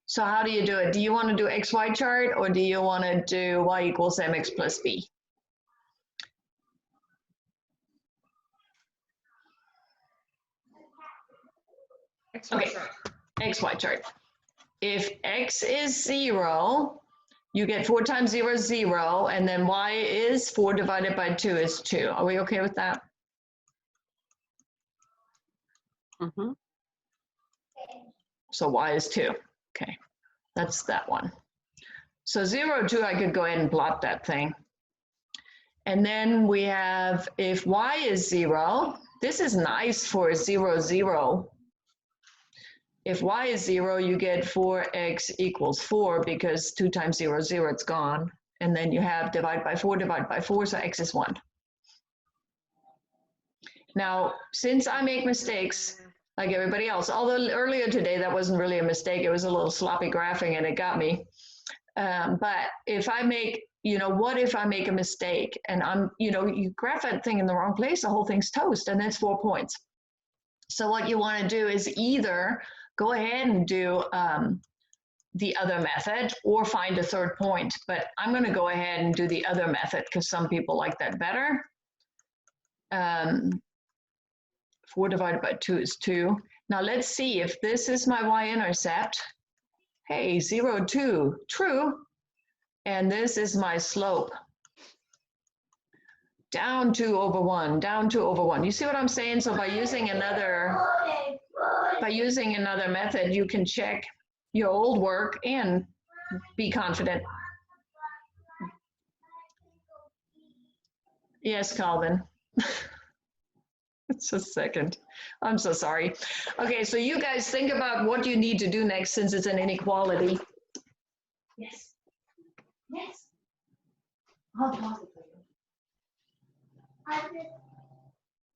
So how do you do it? Do you want to do XY chart, or do you want to do Y equals MX plus B? Okay, XY chart. If X is 0, you get 4 times 0 is 0, and then Y is 4 divided by 2 is 2. Are we okay with that? Mm-hmm. So Y is 2. Okay, that's that one. So 0, 2, I could go ahead and plot that thing. And then we have, if Y is 0, this is nice for 0, 0. If Y is 0, you get 4x equals 4 because 2 times 0 is 0, it's gone. And then you have divide by 4, so x is 1. Now, since I make mistakes like everybody else, although earlier today that wasn't really a mistake, it was a little sloppy graphing and it got me. But if I make, what if I make a mistake and you graph that thing in the wrong place, the whole thing's toast, and that's 4 points. So what you want to do is either go ahead and do the other method or find a third point. But I'm going to go ahead and do the other method because some people like that better. 4 divided by 2 is 2. Now let's see if this is my y-intercept. Hey, 0, 2, true. And this is my slope. Down 2 over 1, down 2 over 1. You see what I'm saying? So by using another method, you can check your old work and be confident. Yes, Calvin. It's a second. I'm so sorry. Okay, so you guys think about what you need to do next since it's an inequality. Yes. Yes. I'll pause it for you.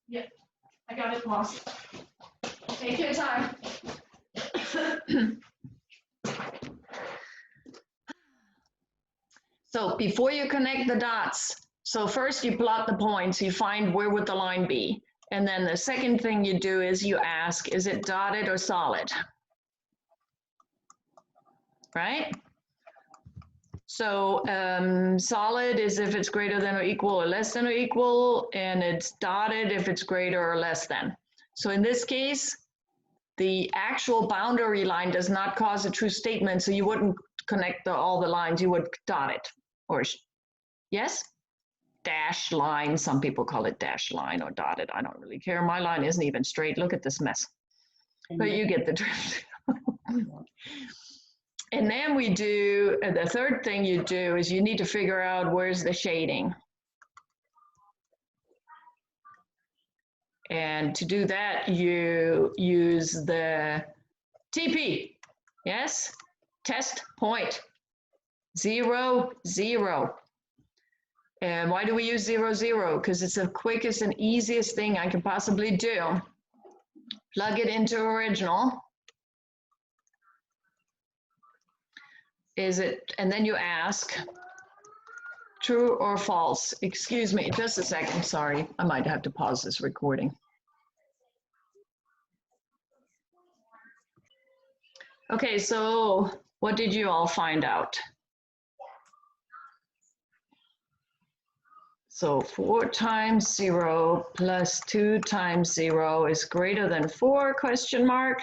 Yep, I got it paused. Take your time. So before you connect the dots, So first you plot the points, you find where would the line be. And then the second thing you do is you ask, is it dotted or solid? Right? So solid is if it's greater than or equal or less than or equal, and it's dotted if it's greater or less than. So in this case, the actual boundary line does not cause a true statement, so you wouldn't connect all the lines, you would dot it. Or yes? Dash line, some people call it dash line or dotted. I don't really care. My line isn't even straight. Look at this mess. But you get the drift. And then we do, the third thing you do is you need to figure out where's the shading. And to do that, you use the TP, yes? Test point, 0, 0. And why do we use 0, 0? Because it's the quickest and easiest thing I can possibly do. Plug it into original. Is it, and then you ask, true or false? Excuse me, just a second, sorry. I might have to pause this recording. Okay, so what did you all find out? So 4 times 0 plus 2 times 0 is greater than 4, question mark.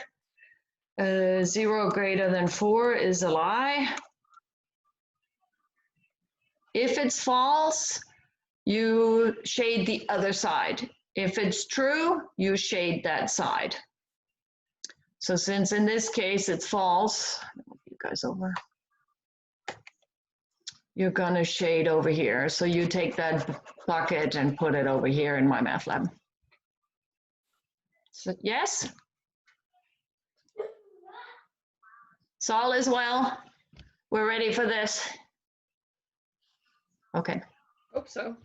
0 greater than 4 is a lie. If it's false, you shade the other side. If it's true, you shade that side. So since in this case it's false, I'll move you guys over. You're gonna shade over here. So you take that bucket and put it over here in MyMathLab. So, yes? Sol as well? We're ready for this? Okay. Hope so.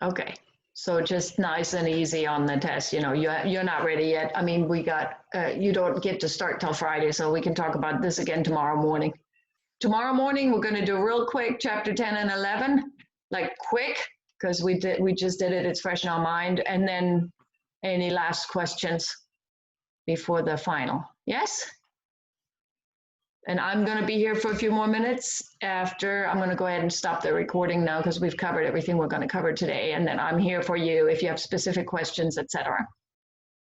Okay. So just nice and easy on the test. You know, you're not ready yet. I mean, we got, you don't get to start till Friday, so we can talk about this again tomorrow morning. Tomorrow morning, we're going to do real quick, chapter 10 and 11, like quick, because we just did it. It's fresh in our mind. And then any last questions before the final? Yes? And I'm going to be here for a few more minutes after. I'm going to go ahead and stop the recording now because we've covered everything we're going to cover today. And then I'm here for you if you have specific questions, etc.